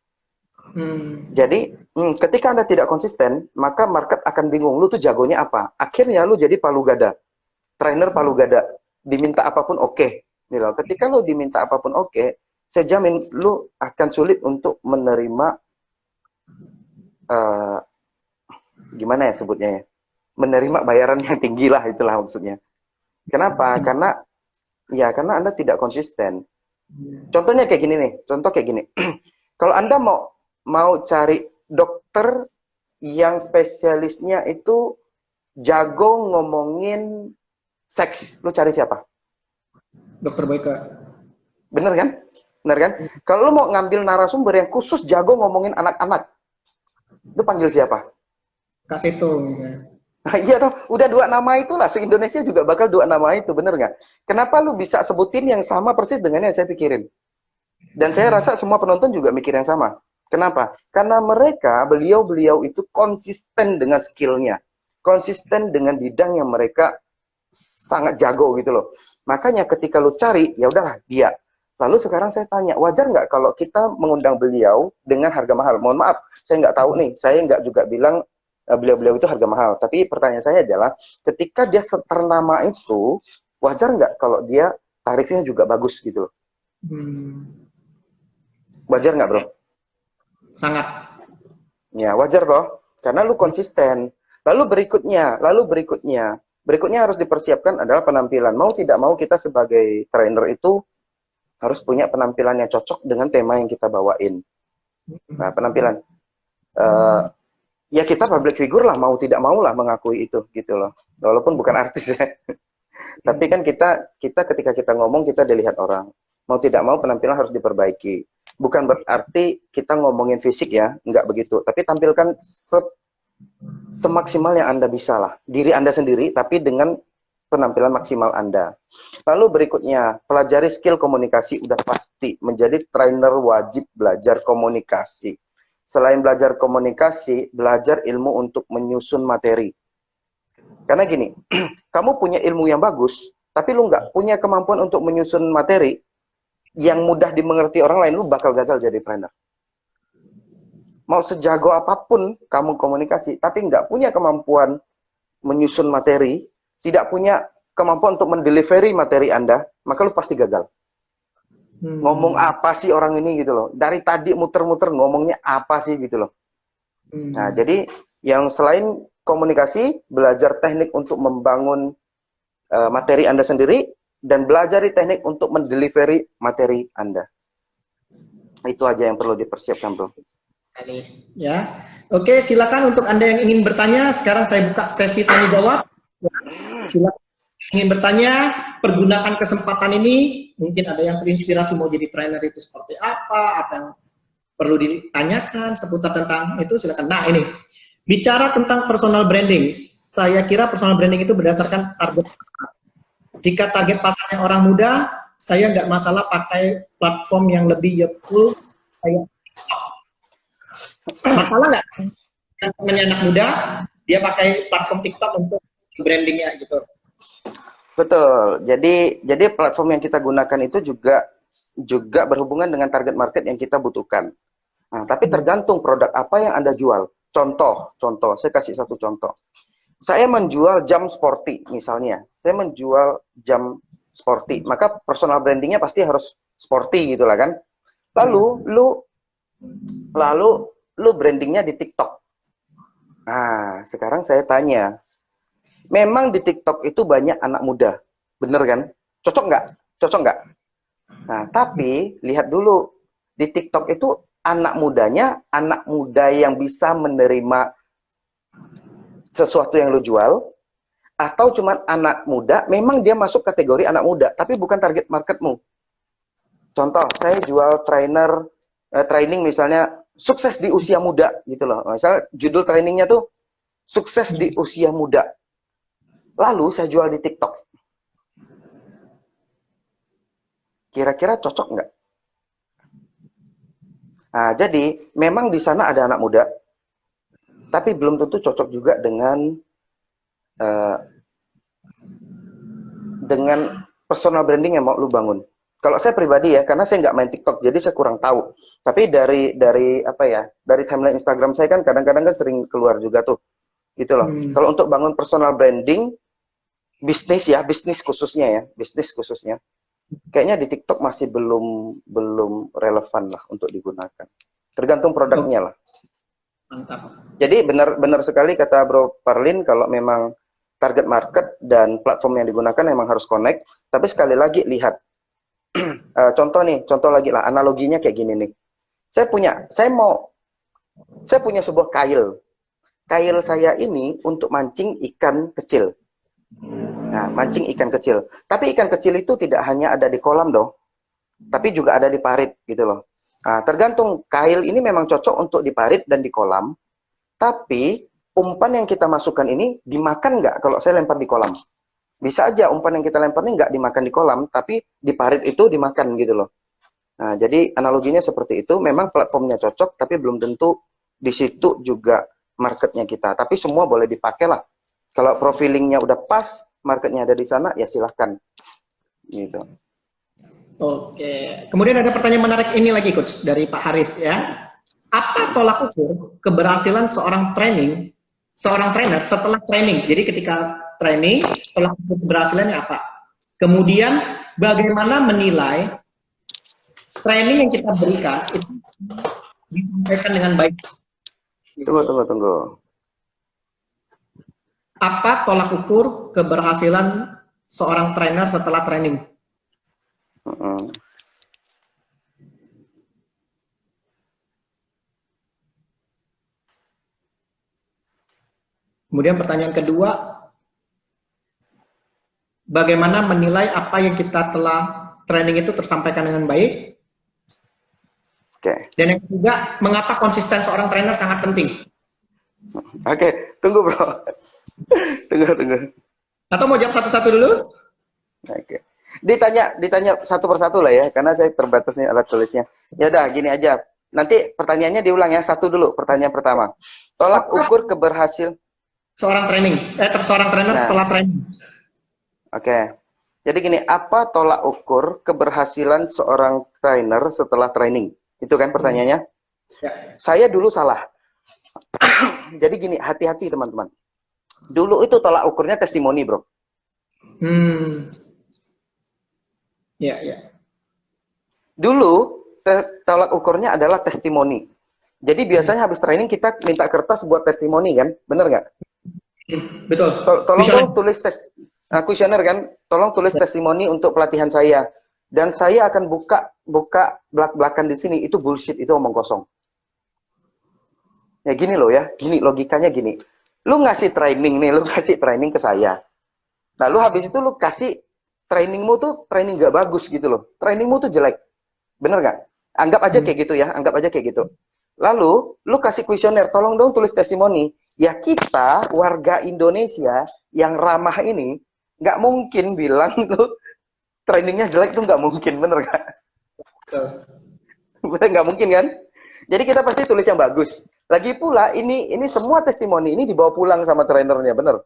Jadi ketika Anda tidak konsisten, maka market akan bingung. Lu tuh jagonya apa? Akhirnya lu jadi palu gada. Trainer palu gada. Diminta apapun oke. Nih loh. Ketika lu diminta apapun oke, saya jamin lu akan sulit untuk menerima gimana ya sebutnya ya, menerima bayaran yang tinggi lah, itulah maksudnya. Kenapa? Karena Anda tidak konsisten. Contohnya kayak gini nih, kalau Anda mau cari dokter yang spesialisnya itu jago ngomongin seks, lu cari siapa? Dokter Boyka. Bener kan? Kalau lu mau ngambil narasumber yang khusus jago ngomongin anak-anak, Itu panggil siapa? Kak Seto misalnya. Nah, iya toh, udah dua nama itulah. Se-Indonesia juga bakal dua nama itu, bener nggak? Kenapa lu bisa sebutin yang sama persis dengan yang saya pikirin? Dan saya rasa semua penonton juga mikir yang sama. Kenapa? Karena mereka, beliau-beliau itu konsisten dengan skillnya. Konsisten dengan bidang yang mereka sangat jago gitu loh. Makanya ketika lu cari, ya udahlah dia. Lalu sekarang saya tanya, wajar nggak kalau kita mengundang beliau dengan harga mahal? Mohon maaf, saya nggak tahu nih. Saya nggak juga bilang beliau-beliau itu harga mahal. Tapi pertanyaan saya adalah, ketika dia ternama itu, wajar nggak kalau dia tarifnya juga bagus gitu loh? Wajar nggak, bro? Sangat. Ya, wajar toh. Karena lu konsisten. Berikutnya harus dipersiapkan adalah penampilan. Mau tidak mau kita sebagai trainer itu harus punya penampilan yang cocok dengan tema yang kita bawain. Nah, penampilan. Ya kita public figure lah, mau tidak mau lah mengakui itu gitu loh. Walaupun bukan artis ya. Tapi kan kita ketika kita ngomong kita dilihat orang. Mau tidak mau penampilan harus diperbaiki. Bukan berarti kita ngomongin fisik ya, nggak begitu. Tapi tampilkan semaksimal yang Anda bisa lah. Diri Anda sendiri, tapi dengan penampilan maksimal Anda. Lalu berikutnya, pelajari skill komunikasi. Udah pasti, menjadi trainer wajib belajar komunikasi. Selain belajar komunikasi, belajar ilmu untuk menyusun materi. Karena gini, kamu punya ilmu yang bagus, tapi lu nggak punya kemampuan untuk menyusun materi yang mudah dimengerti orang lain, lu bakal gagal jadi trainer. Mau sejago apapun kamu komunikasi, tapi nggak punya kemampuan menyusun materi, tidak punya kemampuan untuk mendelivery materi Anda, maka lu pasti gagal. Ngomong apa sih orang ini gitu loh. Dari tadi muter-muter ngomongnya apa sih gitu loh. Nah, jadi yang selain komunikasi, belajar teknik untuk membangun materi Anda sendiri, dan belajar teknik untuk mendelivery materi Anda. Itu aja yang perlu dipersiapkan, bro. Ya, oke, silakan untuk Anda yang ingin bertanya. Sekarang saya buka sesi tanya jawab. Silakan ingin bertanya, pergunakan kesempatan ini. Mungkin ada yang terinspirasi mau jadi trainer itu seperti apa yang perlu ditanyakan seputar tentang itu, silakan. Nah, ini bicara tentang personal branding. Saya kira personal branding itu berdasarkan target. Jika target pasarnya orang muda, saya nggak masalah pakai platform yang lebih youthful kayak masalah nggak? Yang anak muda, dia pakai platform TikTok untuk brandingnya gitu. Betul. Jadi platform yang kita gunakan itu juga berhubungan dengan target market yang kita butuhkan. Nah, tapi tergantung produk apa yang Anda jual. Contoh, saya kasih satu contoh. Saya menjual jam sporty misalnya. Saya menjual jam sporty, maka personal brandingnya pasti harus sporty gitulah kan. Lalu lu brandingnya di TikTok. Nah, sekarang saya tanya, memang di TikTok itu banyak anak muda, bener kan? Cocok nggak? Cocok nggak? Nah, tapi lihat dulu di TikTok itu anak muda yang bisa menerima sesuatu yang lu jual, atau cuman anak muda, memang dia masuk kategori anak muda, tapi bukan target marketmu. Contoh, saya jual training misalnya, sukses di usia muda, gitu loh. Misalnya judul trainingnya tuh, sukses di usia muda. Lalu saya jual di TikTok. Kira-kira cocok nggak? Nah, jadi memang di sana ada anak muda, tapi belum tentu cocok juga dengan personal branding yang mau lu bangun. Kalau saya pribadi ya, karena saya nggak main TikTok, jadi saya kurang tahu. Tapi dari timeline Instagram saya kan kadang-kadang kan sering keluar juga tuh, gitu loh. Kalau untuk bangun personal branding, bisnis khususnya, kayaknya di TikTok masih belum relevan lah untuk digunakan. Tergantung produknya lah. Mantap. Jadi benar sekali kata Bro Parlin, kalau memang target market dan platform yang digunakan memang harus connect. Tapi sekali lagi lihat, contoh lagi lah, analoginya kayak gini nih. Saya punya sebuah kail. Kail saya ini untuk mancing ikan kecil. Nah, mancing ikan kecil. Tapi ikan kecil itu tidak hanya ada di kolam dong, tapi juga ada di parit gitu loh. Nah, tergantung kail ini memang cocok untuk di parit dan di kolam, Tapi umpan yang kita masukkan ini dimakan nggak kalau saya lempar di kolam? Bisa aja umpan yang kita lempar ini nggak dimakan di kolam, tapi di parit itu dimakan gitu loh. Nah, jadi analoginya seperti itu. Memang platformnya cocok, tapi belum tentu di situ juga marketnya kita. Tapi semua boleh dipakai lah. Kalau profilingnya udah pas, marketnya ada di sana, ya silahkan. Gitu. Oke. Kemudian ada pertanyaan menarik ini lagi, Coach, dari Pak Haris ya. Apa tolak ukur keberhasilan seorang trainer setelah training? Jadi ketika training, tolak ukur keberhasilannya apa? Kemudian bagaimana menilai training yang kita berikan itu disampaikan dengan baik? Tunggu. Apa tolak ukur keberhasilan seorang trainer setelah training? Kemudian pertanyaan kedua, bagaimana menilai apa yang kita telah training itu tersampaikan dengan baik? Oke. Dan yang ketiga, mengapa konsisten seorang trainer sangat penting? Oke, tunggu bro. tunggu. Atau mau jawab satu-satu dulu? Oke. Ditanya satu persatu lah ya, karena saya terbatas nih alat tulisnya. Ya udah, gini aja. Nanti pertanyaannya diulang ya, satu dulu. Pertanyaan pertama. Tolak ukur keberhasilan seorang trainer setelah training. Oke. Jadi gini, apa tolak ukur keberhasilan seorang trainer setelah training? Itu kan pertanyaannya? Ya. Saya dulu salah. Jadi gini, hati-hati teman-teman. Dulu itu tolak ukurnya testimoni, bro. Ya. Dulu tolak ukurnya adalah testimoni. Jadi biasanya habis training kita minta kertas buat testimoni kan? Bener nggak? Betul. Tolong dong tulis kuesioner kan? Tolong tulis testimoni untuk pelatihan saya. Dan saya akan buka belak-belakan di sini. Itu bullshit, itu omong kosong. Ya gini loh ya, gini logikanya gini. Lu ngasih training nih, lu kasih training ke saya. Lalu habis itu lu kasih trainingmu tuh training gak bagus gitu loh. Trainingmu tuh jelek. Bener nggak? Anggap aja kayak gitu ya, anggap aja kayak gitu. Lalu lu kasih kuesioner, tolong dong tulis testimoni. Ya kita warga Indonesia yang ramah ini nggak mungkin bilang lu trainingnya jelek tuh, nggak mungkin, bener nggak? Bener, nggak mungkin kan? Jadi kita pasti tulis yang bagus. Lagi pula ini semua testimoni ini dibawa pulang sama trainernya, bener.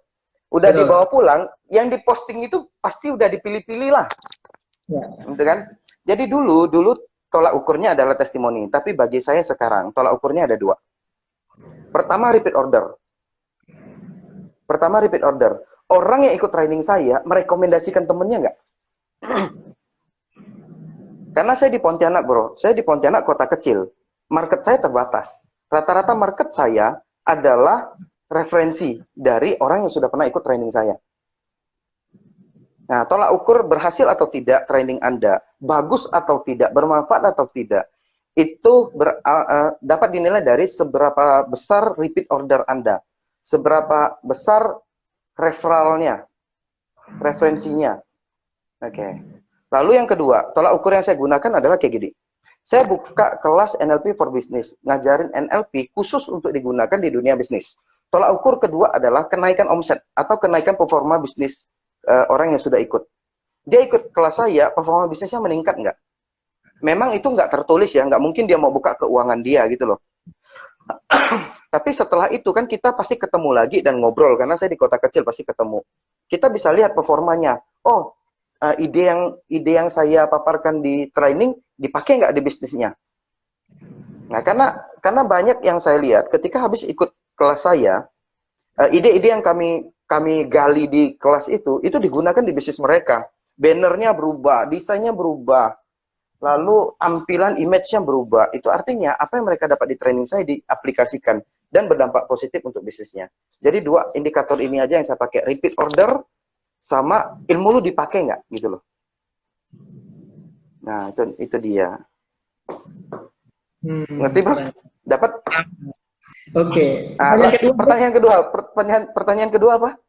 Udah Betul. dibawa pulang, yang diposting itu pasti udah dipilih-pilih lah. Ya. Gitu kan? Jadi dulu tolak ukurnya adalah testimoni. Tapi bagi saya sekarang, tolak ukurnya ada dua. Pertama, repeat order. Orang yang ikut training saya, merekomendasikan temennya nggak? Karena saya di Pontianak, bro. Saya di Pontianak, kota kecil. Market saya terbatas. Rata-rata market saya adalah referensi dari orang yang sudah pernah ikut training saya. Nah, tolak ukur berhasil atau tidak training Anda, bagus atau tidak, bermanfaat atau tidak, itu dapat dinilai dari seberapa besar repeat order Anda, seberapa besar referralnya, referensinya. Oke. Lalu yang kedua, tolak ukur yang saya gunakan adalah kayak gini. Saya buka kelas NLP for Business, ngajarin NLP khusus untuk digunakan di dunia bisnis. Tolak ukur kedua adalah kenaikan omset atau kenaikan performa bisnis orang yang sudah ikut. Dia ikut kelas saya, performa bisnisnya meningkat nggak? Memang itu nggak tertulis ya, nggak mungkin dia mau buka keuangan dia gitu loh. Tapi setelah itu kan kita pasti ketemu lagi dan ngobrol, karena saya di kota kecil pasti ketemu. Kita bisa lihat performanya. Oh, ide yang saya paparkan di training dipakai nggak di bisnisnya? Nah, karena banyak yang saya lihat ketika habis ikut kelas saya, ide-ide yang kami gali di kelas itu digunakan di bisnis mereka. Bannernya berubah, desainnya berubah, lalu tampilan image-nya berubah. Itu artinya apa yang mereka dapat di training saya diaplikasikan dan berdampak positif untuk bisnisnya. Jadi dua indikator ini aja yang saya pakai, repeat order sama ilmu lu dipakai nggak gitu loh. Nah, itu dia. Ngerti, bro? Dapat? Oke. Pertanyaan kedua apa?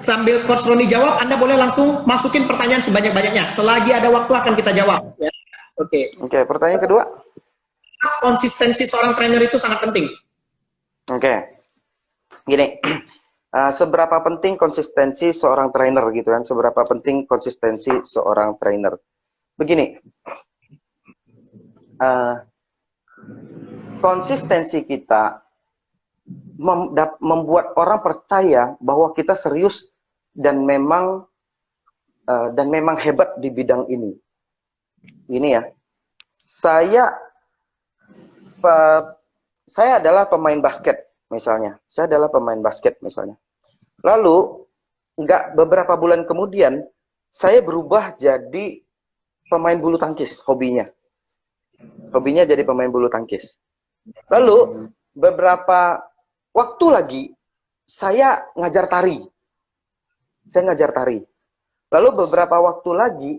Sambil Coach Roni jawab, Anda boleh langsung masukin pertanyaan sebanyak-banyaknya. Selagi ada waktu akan kita jawab. Ya. Oke. Oke, pertanyaan kedua. Konsistensi seorang trainer itu sangat penting. Oke, gini. Seberapa penting konsistensi seorang trainer gitu kan? Seberapa penting konsistensi seorang trainer? Begini, uh, konsistensi kita membuat orang percaya bahwa kita serius dan memang hebat di bidang ini. Ini ya, saya adalah pemain basket misalnya. Saya adalah pemain basket misalnya. Lalu beberapa bulan kemudian saya berubah jadi pemain bulu tangkis, hobinya. Hobinya jadi pemain bulu tangkis. Lalu beberapa waktu lagi saya ngajar tari. Saya ngajar tari. Lalu beberapa waktu lagi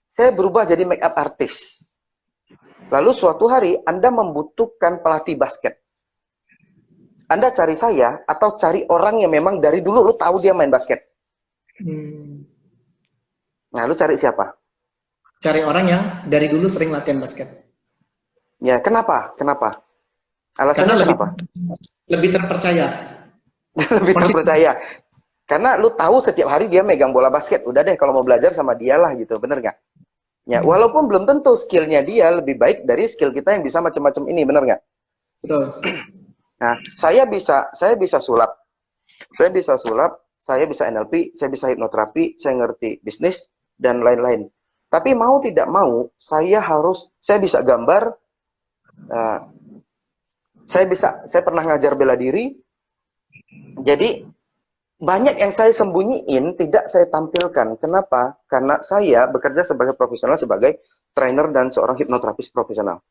saya berubah jadi make up artist. Lalu suatu hari Anda membutuhkan pelatih basket. Anda cari saya atau cari orang yang memang dari dulu lu tahu dia main basket. Nah, lu cari siapa? Cari orang yang dari dulu sering latihan basket. Ya, kenapa? Kenapa? Alasannya Karena kenapa? Lebih terpercaya. Lebih terpercaya. Karena lu tahu setiap hari dia megang bola basket. Udah deh, kalau mau belajar sama dia lah gitu. Bener nggak? Ya, walaupun belum tentu skillnya dia lebih baik dari skill kita yang bisa macam-macam ini. Bener nggak? Betul. Nah, saya bisa sulap. Saya bisa NLP, saya bisa hipnoterapi, saya ngerti bisnis, dan lain-lain. Tapi mau tidak mau, saya bisa gambar, saya pernah ngajar bela diri, jadi banyak yang saya sembunyiin, tidak saya tampilkan. Kenapa? Karena saya bekerja sebagai profesional, sebagai trainer dan seorang hipnoterapis profesional.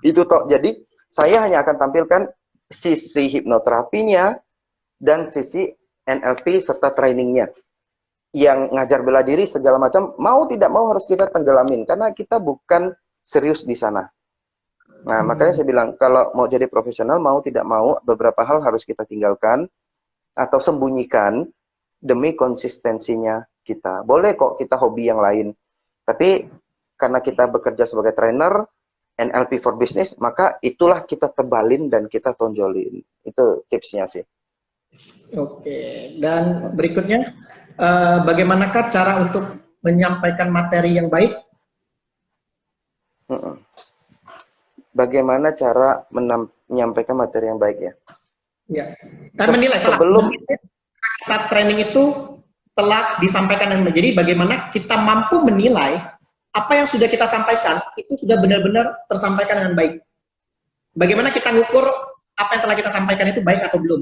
Itu toh. Jadi, saya hanya akan tampilkan sisi hipnoterapinya dan sisi NLP serta trainingnya. Yang ngajar bela diri segala macam, mau tidak mau harus kita tenggelamin karena kita bukan serius di sana. Nah, makanya saya bilang kalau mau jadi profesional mau tidak mau beberapa hal harus kita tinggalkan atau sembunyikan demi konsistensinya kita. Boleh kok kita hobi yang lain. Tapi karena kita bekerja sebagai trainer NLP for business, maka itulah kita tebalin dan kita tonjolin. Itu tipsnya sih. Oke, dan berikutnya, bagaimanakah cara untuk menyampaikan materi yang baik? Bagaimana cara menyampaikan materi yang baik ya? Ya, dan menilai sebelum kita training itu telah disampaikan dengan baik. Jadi bagaimana kita mampu menilai apa yang sudah kita sampaikan itu sudah benar-benar tersampaikan dengan baik. Bagaimana kita ngukur apa yang telah kita sampaikan itu baik atau belum?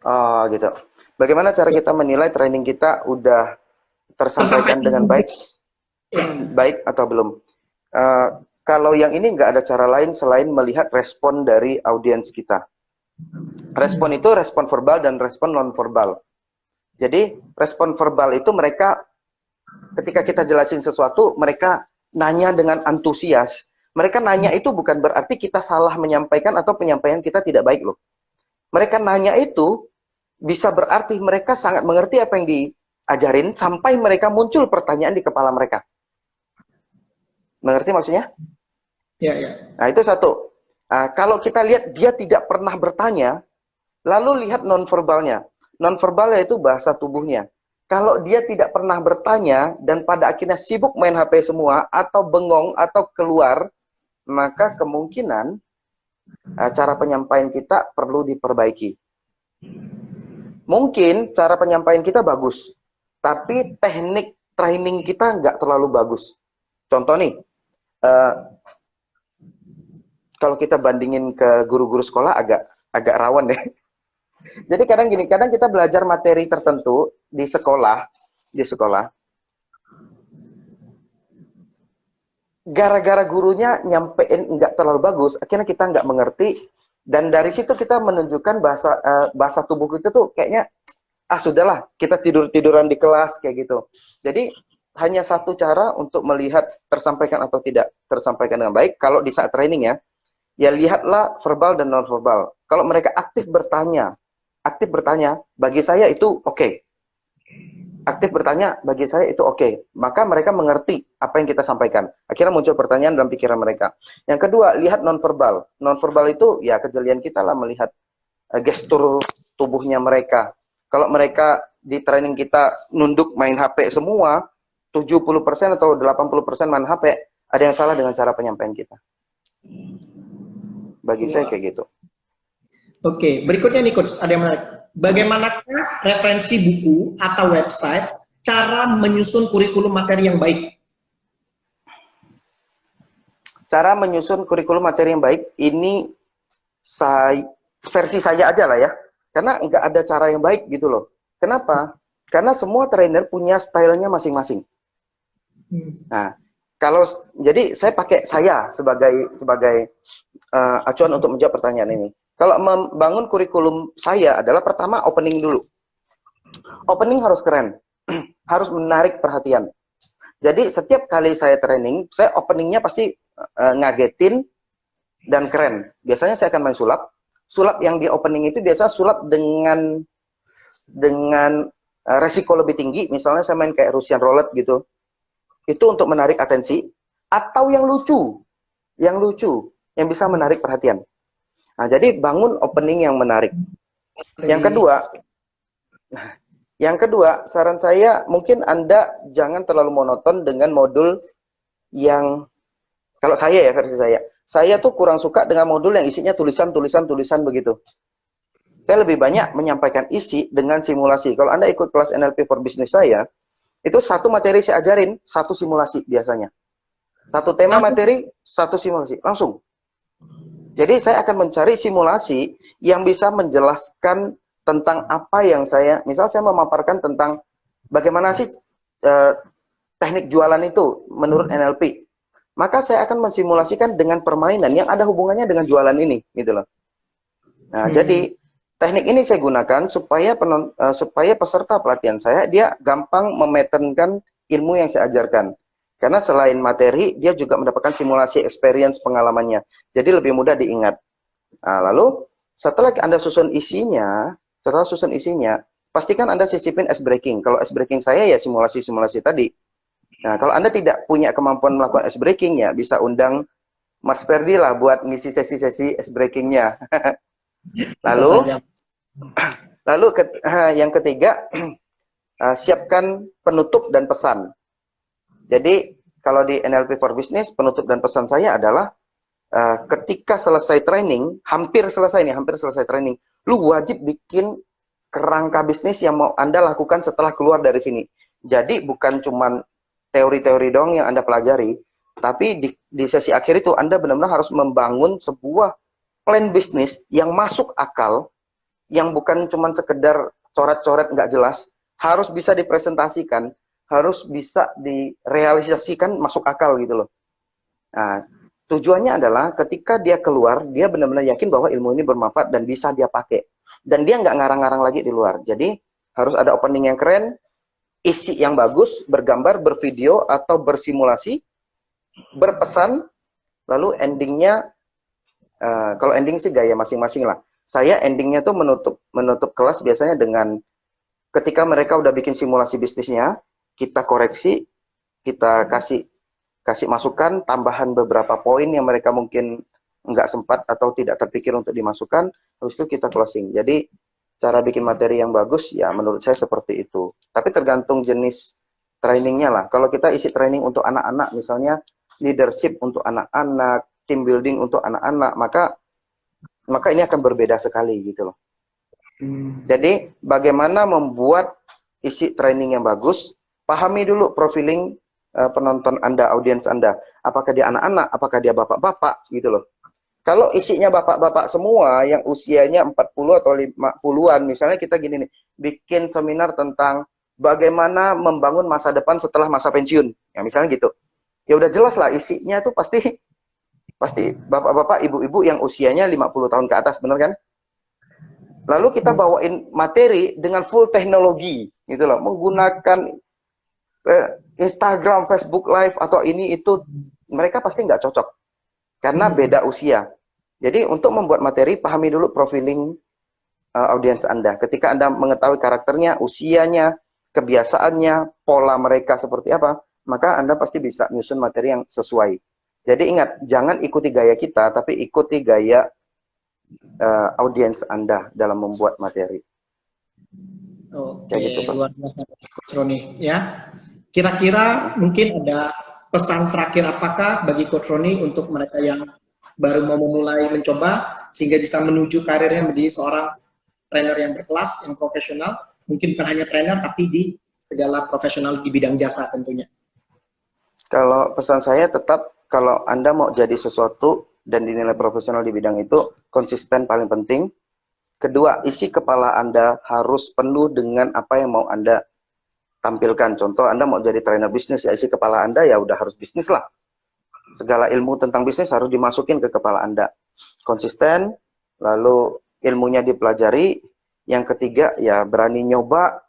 Oh gitu. Bagaimana cara kita menilai training kita udah tersampaikan dengan baik, baik atau belum? Kalau yang ini nggak ada cara lain selain melihat respon dari audiens kita. Respon itu respon verbal dan respon non-verbal. Jadi respon verbal itu mereka ketika kita jelasin sesuatu, mereka nanya dengan antusias. Mereka nanya itu bukan berarti kita salah menyampaikan atau penyampaian kita tidak baik loh. Mereka nanya itu bisa berarti mereka sangat mengerti apa yang diajarin sampai mereka muncul pertanyaan di kepala mereka. Mengerti maksudnya? Ya, ya. Nah itu satu. Kalau kita lihat dia tidak pernah bertanya, lalu lihat nonverbalnya. Nonverbalnya itu bahasa tubuhnya. Kalau dia tidak pernah bertanya dan pada akhirnya sibuk main HP semua atau bengong atau keluar, maka kemungkinan cara penyampaian kita perlu diperbaiki. Mungkin cara penyampaian kita bagus, tapi teknik training kita nggak terlalu bagus. Contoh nih, kalau kita bandingin ke guru-guru sekolah agak rawan deh. Jadi kadang kita belajar materi tertentu di sekolah, gara-gara gurunya nyampein nggak terlalu bagus, akhirnya kita nggak mengerti, dan dari situ kita menunjukkan bahasa tubuh kita tuh kayaknya, sudahlah, kita tiduran di kelas, kayak gitu. Jadi, hanya satu cara untuk melihat tersampaikan atau tidak tersampaikan dengan baik, kalau di saat training ya lihatlah verbal dan non-verbal. Kalau mereka aktif bertanya, bagi saya itu oke. Aktif bertanya, bagi saya itu oke. Maka mereka mengerti apa yang kita sampaikan. Akhirnya muncul pertanyaan dalam pikiran mereka. Yang kedua, lihat non-verbal. Non-verbal itu ya kejelian kita lah melihat gestur tubuhnya mereka. Kalau mereka di training kita nunduk main HP semua, 70% atau 80% main HP, ada yang salah dengan cara penyampaian kita. Bagi saya kayak gitu. Oke, berikutnya nih Coach, ada yang menarik. Bagaimanakah referensi buku atau website cara menyusun kurikulum materi yang baik? Cara menyusun kurikulum materi yang baik, ini versi saya aja lah ya. Karena nggak ada cara yang baik gitu loh. Kenapa? Karena semua trainer punya stylenya masing-masing. Nah, jadi saya pakai saya sebagai acuan untuk menjawab pertanyaan ini. Kalau membangun kurikulum saya adalah pertama opening dulu. Opening harus keren, harus menarik perhatian. Jadi setiap kali saya training, saya openingnya pasti ngagetin dan keren. Biasanya saya akan main sulap. Sulap yang di opening itu biasa sulap dengan resiko lebih tinggi. Misalnya saya main kayak Russian roulette gitu. Itu untuk menarik atensi. Atau yang lucu, yang bisa menarik perhatian. Nah, jadi bangun opening yang menarik. Yang kedua, saran saya mungkin Anda jangan terlalu monoton dengan modul yang, kalau saya ya, versi saya tuh kurang suka dengan modul yang isinya tulisan begitu. Saya lebih banyak menyampaikan isi dengan simulasi. Kalau Anda ikut kelas NLP for Business saya, itu satu materi saya ajarin, satu simulasi biasanya. Satu tema materi, satu simulasi, langsung. Jadi saya akan mencari simulasi yang bisa menjelaskan tentang apa yang misal saya memaparkan tentang bagaimana sih teknik jualan itu menurut NLP. Maka saya akan mensimulasikan dengan permainan yang ada hubungannya dengan jualan ini, gitu loh. Nah, jadi teknik ini saya gunakan supaya peserta pelatihan saya dia gampang mematternkan ilmu yang saya ajarkan. Karena selain materi, dia juga mendapatkan simulasi experience pengalamannya. Jadi lebih mudah diingat. Nah, lalu setelah Anda susun isinya, pastikan Anda sisipin ice breaking. Kalau ice breaking saya ya simulasi-simulasi tadi. Nah, kalau Anda tidak punya kemampuan melakukan ice breaking, ya bisa undang Mas Ferdi lah buat ngisi sesi-sesi ice breakingnya. Lalu yang ketiga, siapkan penutup dan pesan. Jadi kalau di NLP for Business, penutup dan pesan saya adalah ketika selesai training, hampir selesai training, lu wajib bikin kerangka bisnis yang mau Anda lakukan setelah keluar dari sini. Jadi bukan cuman teori-teori dong yang Anda pelajari, tapi di sesi akhir itu Anda benar-benar harus membangun sebuah plan bisnis yang masuk akal, yang bukan cuman sekedar coret-coret nggak jelas, harus bisa dipresentasikan, harus bisa direalisasikan masuk akal gitu loh. Nah, tujuannya adalah ketika dia keluar, dia benar-benar yakin bahwa ilmu ini bermanfaat dan bisa dia pakai. Dan dia nggak ngarang-ngarang lagi di luar. Jadi harus ada opening yang keren, isi yang bagus, bergambar, bervideo, atau bersimulasi, berpesan, lalu endingnya, kalau ending sih gaya masing-masing lah. Saya endingnya tuh menutup kelas biasanya dengan ketika mereka udah bikin simulasi bisnisnya, kita koreksi, kita kasih masukan, tambahan beberapa poin yang mereka mungkin nggak sempat atau tidak terpikir untuk dimasukkan, habis itu kita closing. Jadi, cara bikin materi yang bagus, ya menurut saya seperti itu. Tapi tergantung jenis trainingnya lah. Kalau kita isi training untuk anak-anak, misalnya leadership untuk anak-anak, team building untuk anak-anak, maka ini akan berbeda sekali gitu loh. Jadi, bagaimana membuat isi training yang bagus, pahami dulu profiling penonton Anda, audiens Anda. Apakah dia anak-anak, apakah dia bapak-bapak, gitu loh. Kalau isinya bapak-bapak semua, yang usianya 40 atau 50-an, misalnya kita gini nih, bikin seminar tentang bagaimana membangun masa depan setelah masa pensiun. Ya misalnya gitu. Ya udah jelas lah, isinya tuh pasti bapak-bapak, ibu-ibu yang usianya 50 tahun ke atas, bener kan? Lalu kita bawain materi dengan full teknologi, gitu loh, menggunakan Instagram, Facebook Live, atau ini itu, mereka pasti nggak cocok. Karena beda usia. Jadi untuk membuat materi, pahami dulu profiling audiens Anda. Ketika Anda mengetahui karakternya, usianya, kebiasaannya, pola mereka seperti apa, maka Anda pasti bisa nyusun materi yang sesuai. Jadi ingat, jangan ikuti gaya kita, tapi ikuti gaya audiens Anda dalam membuat materi. Oke, Kayak gitu, Bro. luar biasa Coach Roni ya. Kira-kira mungkin ada pesan terakhir apakah bagi Coach Roni untuk mereka yang baru mau memulai mencoba sehingga bisa menuju karirnya menjadi seorang trainer yang berkelas, yang profesional, mungkin bukan hanya trainer tapi di segala profesional di bidang jasa tentunya. Kalau pesan saya tetap, kalau Anda mau jadi sesuatu dan dinilai profesional di bidang itu, konsisten paling penting. Kedua, isi kepala Anda harus penuh dengan apa yang mau Anda tampilkan. Contoh, Anda mau jadi trainer bisnis, ya isi kepala Anda ya udah harus bisnis lah. Segala ilmu tentang bisnis harus dimasukin ke kepala Anda. Konsisten, lalu ilmunya dipelajari. Yang ketiga, ya berani nyoba.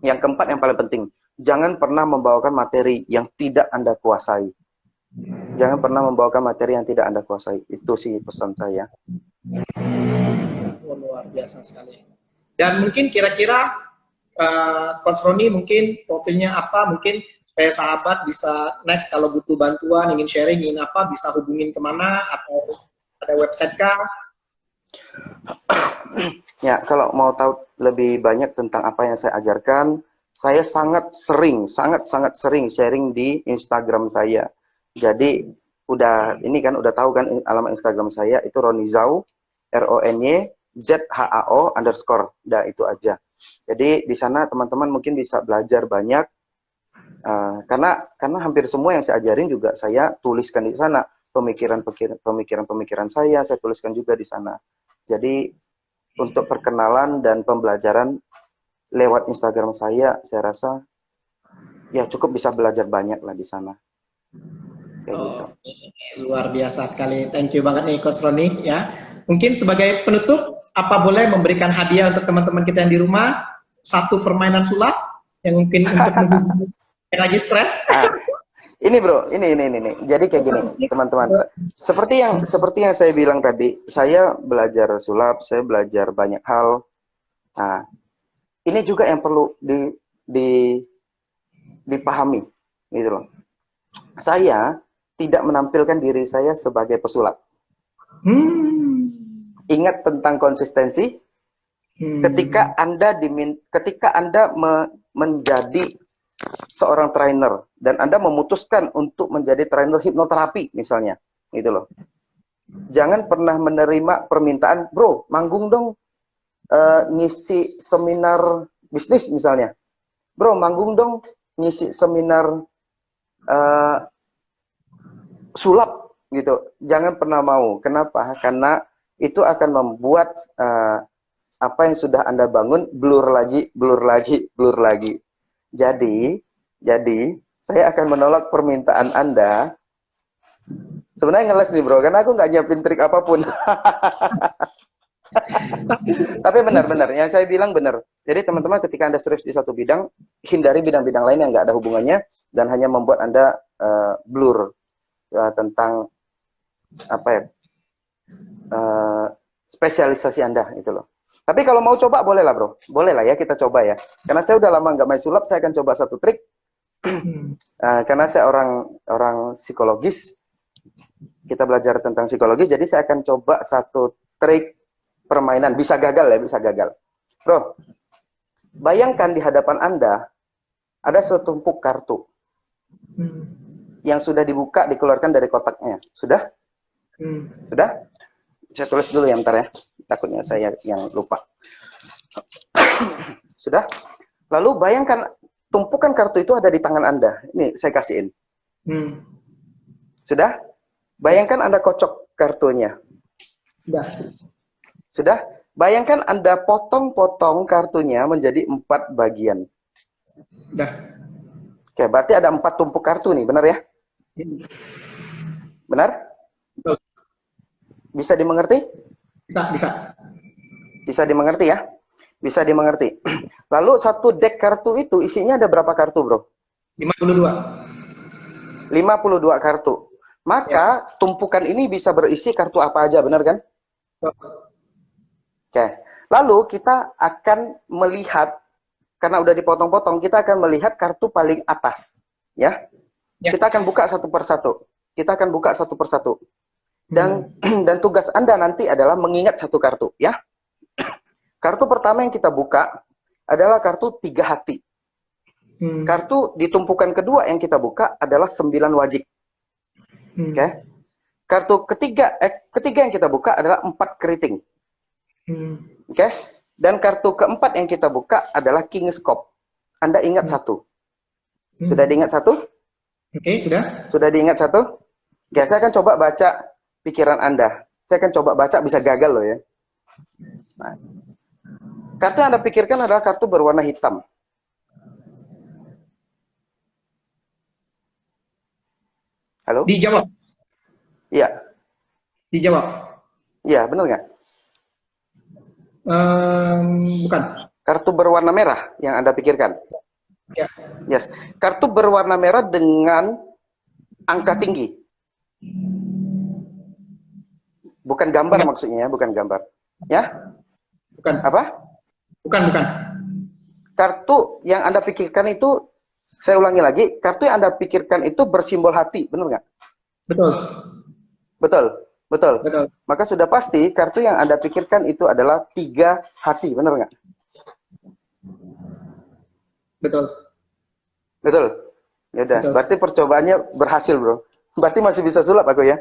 Yang keempat, yang paling penting, jangan pernah membawakan materi yang tidak Anda kuasai. Jangan pernah membawakan materi yang tidak Anda kuasai. Itu sih pesan saya. Oh, luar biasa sekali. Dan mungkin kira-kira Coach Roni mungkin profilnya apa, mungkin supaya sahabat bisa next kalau butuh bantuan, ingin sharing, ingin apa, bisa hubungin kemana, atau ada website kah? Ya, kalau mau tahu lebih banyak tentang apa yang saya ajarkan, saya sangat sangat sering sharing di Instagram saya. Jadi, ini kan udah tahu kan alamat Instagram saya, itu Rony Zhao, RONY-ZHAO _ Udah, itu aja. Jadi, di sana teman-teman mungkin bisa belajar banyak, karena hampir semua yang saya ajarin juga saya tuliskan di sana. Pemikiran saya tuliskan juga di sana. Jadi, untuk perkenalan dan pembelajaran lewat Instagram saya rasa ya cukup bisa belajar banyak lah di sana. Kayak gitu. Luar biasa sekali. Thank you banget nih Coach Roni ya. Mungkin sebagai penutup, apa boleh memberikan hadiah untuk teman-teman kita yang di rumah, satu permainan sulap yang mungkin untuk menghibur yang lagi stres. Ini bro, ini. Jadi kayak gini, teman-teman. Seperti yang saya bilang tadi, saya belajar sulap, saya belajar banyak hal. Nah, ini juga yang perlu dipahami, gitu loh. Saya tidak menampilkan diri saya sebagai pesulap. Ingat tentang konsistensi. Ketika Anda menjadi seorang trainer dan Anda memutuskan untuk menjadi trainer hipnoterapi misalnya, gitu loh. Jangan pernah menerima permintaan, bro, manggung dong, ngisi seminar bisnis misalnya. Bro, manggung dong, ngisi seminar sulap gitu. Jangan pernah mau. Kenapa? Karena itu akan membuat apa yang sudah Anda bangun blur lagi. Jadi saya akan menolak permintaan Anda. Sebenarnya ngeles nih bro, karena aku nggak nyiapin trik apapun. Tapi benar, yang saya bilang benar. Jadi teman-teman ketika Anda serius di satu bidang, hindari bidang-bidang lain yang nggak ada hubungannya dan hanya membuat Anda blur tentang apa ya, spesialisasi Anda itu loh. Tapi kalau mau coba boleh lah bro, boleh lah ya kita coba ya. Karena saya udah lama nggak main sulap, saya akan coba satu trik. Karena saya orang psikologis, kita belajar tentang psikologis, jadi saya akan coba satu trik permainan. Bisa gagal ya, bisa gagal. Bro, bayangkan di hadapan Anda ada setumpuk kartu yang sudah dibuka, dikeluarkan dari kotaknya. Sudah? Sudah? Saya tulis dulu ya bentar ya. Takutnya saya yang lupa. Sudah? Lalu bayangkan tumpukan kartu itu ada di tangan Anda. Ini saya kasihin. Sudah? Bayangkan Anda kocok kartunya. Sudah? Bayangkan Anda potong-potong kartunya menjadi 4 bagian. Oke, berarti ada 4 tumpuk kartu nih, benar ya? Benar? Bisa dimengerti? Bisa dimengerti ya? Bisa dimengerti. Lalu satu deck kartu itu isinya ada berapa kartu, bro? 52. 52 kartu. Maka tumpukan ini bisa berisi kartu apa aja, benar kan? Oke. Lalu kita akan melihat, karena udah dipotong-potong, kita akan melihat kartu paling atas. Ya? Kita akan buka satu persatu. Dan dan tugas Anda nanti adalah mengingat satu kartu, ya. Kartu pertama yang kita buka adalah kartu 3 hati. Kartu di tumpukan kedua yang kita buka adalah 9 wajib. Oke. Kartu ketiga yang kita buka adalah 4 keriting. Oke. Dan kartu keempat yang kita buka adalah King's Cup. Anda ingat satu. Sudah diingat satu? Oke, sudah. Sudah diingat satu? Oke, saya akan coba baca pikiran Anda. Saya akan coba baca, bisa gagal loh ya. Nah, kartu yang Anda pikirkan adalah kartu berwarna hitam. Halo? Dijawab. Iya. Dijawab. Iya, benar nggak? Bukan. Kartu berwarna merah yang Anda pikirkan. Ya. Yes. Kartu berwarna merah dengan angka tinggi. Bukan gambar maksudnya, bukan gambar. Ya? Bukan. Apa? Bukan. Kartu yang Anda pikirkan itu, saya ulangi lagi, kartu yang Anda pikirkan itu bersimbol hati, benar nggak? Betul. Betul. Maka sudah pasti kartu yang Anda pikirkan itu adalah 3 hati, benar nggak? Betul. Ya udah, berarti percobaannya berhasil, bro. Berarti masih bisa sulap aku ya.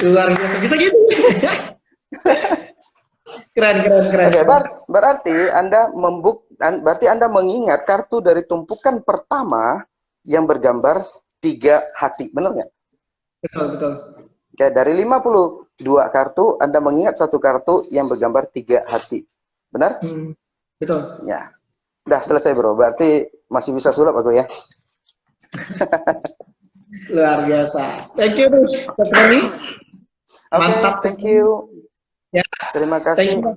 Luar biasa, bisa gitu. Keren. Oke, berarti Anda mengingat kartu dari tumpukan pertama yang bergambar 3 hati, benar nggak? Betul. Oke, dari 52 kartu, Anda mengingat satu kartu yang bergambar 3 hati. Benar? Betul. Ya. Udah selesai, bro. Berarti masih bisa sulap aku ya. Luar biasa. Thank you, Dr. Roni. Mantap. Thank you. Ya. Terima Thank kasih. you.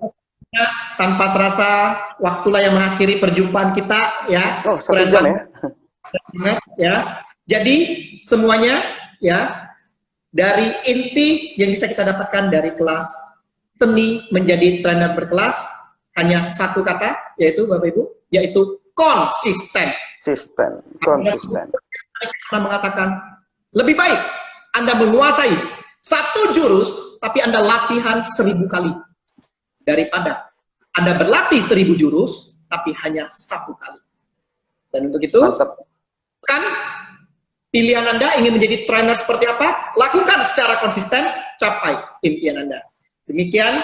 Tanpa terasa, waktulah yang mengakhiri perjumpaan kita ya. Oh, 1 jam ya. Ya. Jadi semuanya ya, dari inti yang bisa kita dapatkan dari kelas seni menjadi trainer berkelas hanya satu kata, yaitu Bapak Ibu, yaitu konsisten. Konsisten. Kita mengatakan lebih baik Anda menguasai 1 jurus tapi Anda latihan 1000 kali daripada Anda berlatih 1000 jurus tapi hanya 1 kali. Dan untuk itu, kan pilihan Anda ingin menjadi trainer seperti apa? Lakukan secara konsisten, capai impian Anda. Demikian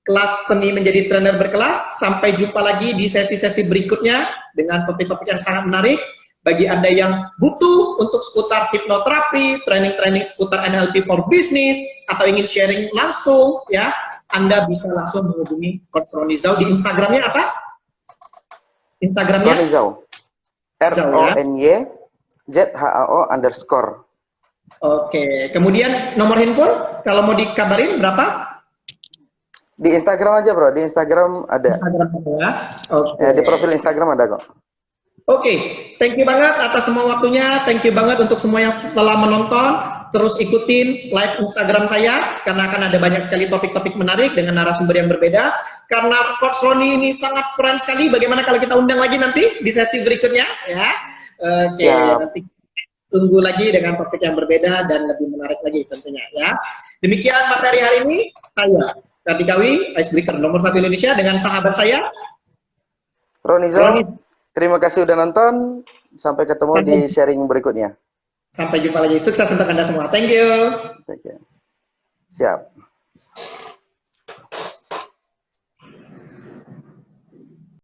kelas seni menjadi trainer berkelas. Sampai jumpa lagi di sesi-sesi berikutnya dengan topik-topik yang sangat menarik. Bagi Anda yang butuh untuk seputar hipnoterapi, training-training seputar NLP for business, atau ingin sharing langsung, ya, Anda bisa langsung menghubungi Coach Roni Zhao di Instagramnya apa? Instagramnya? Roni Zhao. RONYZHAO_. Oke. Kemudian nomor handphone, kalau mau dikabarin berapa? Di Instagram aja, bro. Di Instagram ada. Instagram ya. Oke. Ya, di profil Instagram ada kok. Oke, thank you banget atas semua waktunya. Thank you banget untuk semua yang telah menonton. Terus ikutin live Instagram saya, karena akan ada banyak sekali topik-topik menarik dengan narasumber yang berbeda. Karena Coach Roni ini sangat keren sekali. Bagaimana kalau kita undang lagi nanti di sesi berikutnya, ya? Oke, nanti tunggu lagi dengan topik yang berbeda dan lebih menarik lagi tentunya, ya. Demikian materi hari ini. Saya Kartika Wi, Icebreaker nomor 1 Indonesia, dengan sahabat saya Roni Zhao. Terima kasih udah nonton. Sampai ketemu di sharing berikutnya. Sampai jumpa lagi. Sukses untuk Anda semua. Thank you. Siap.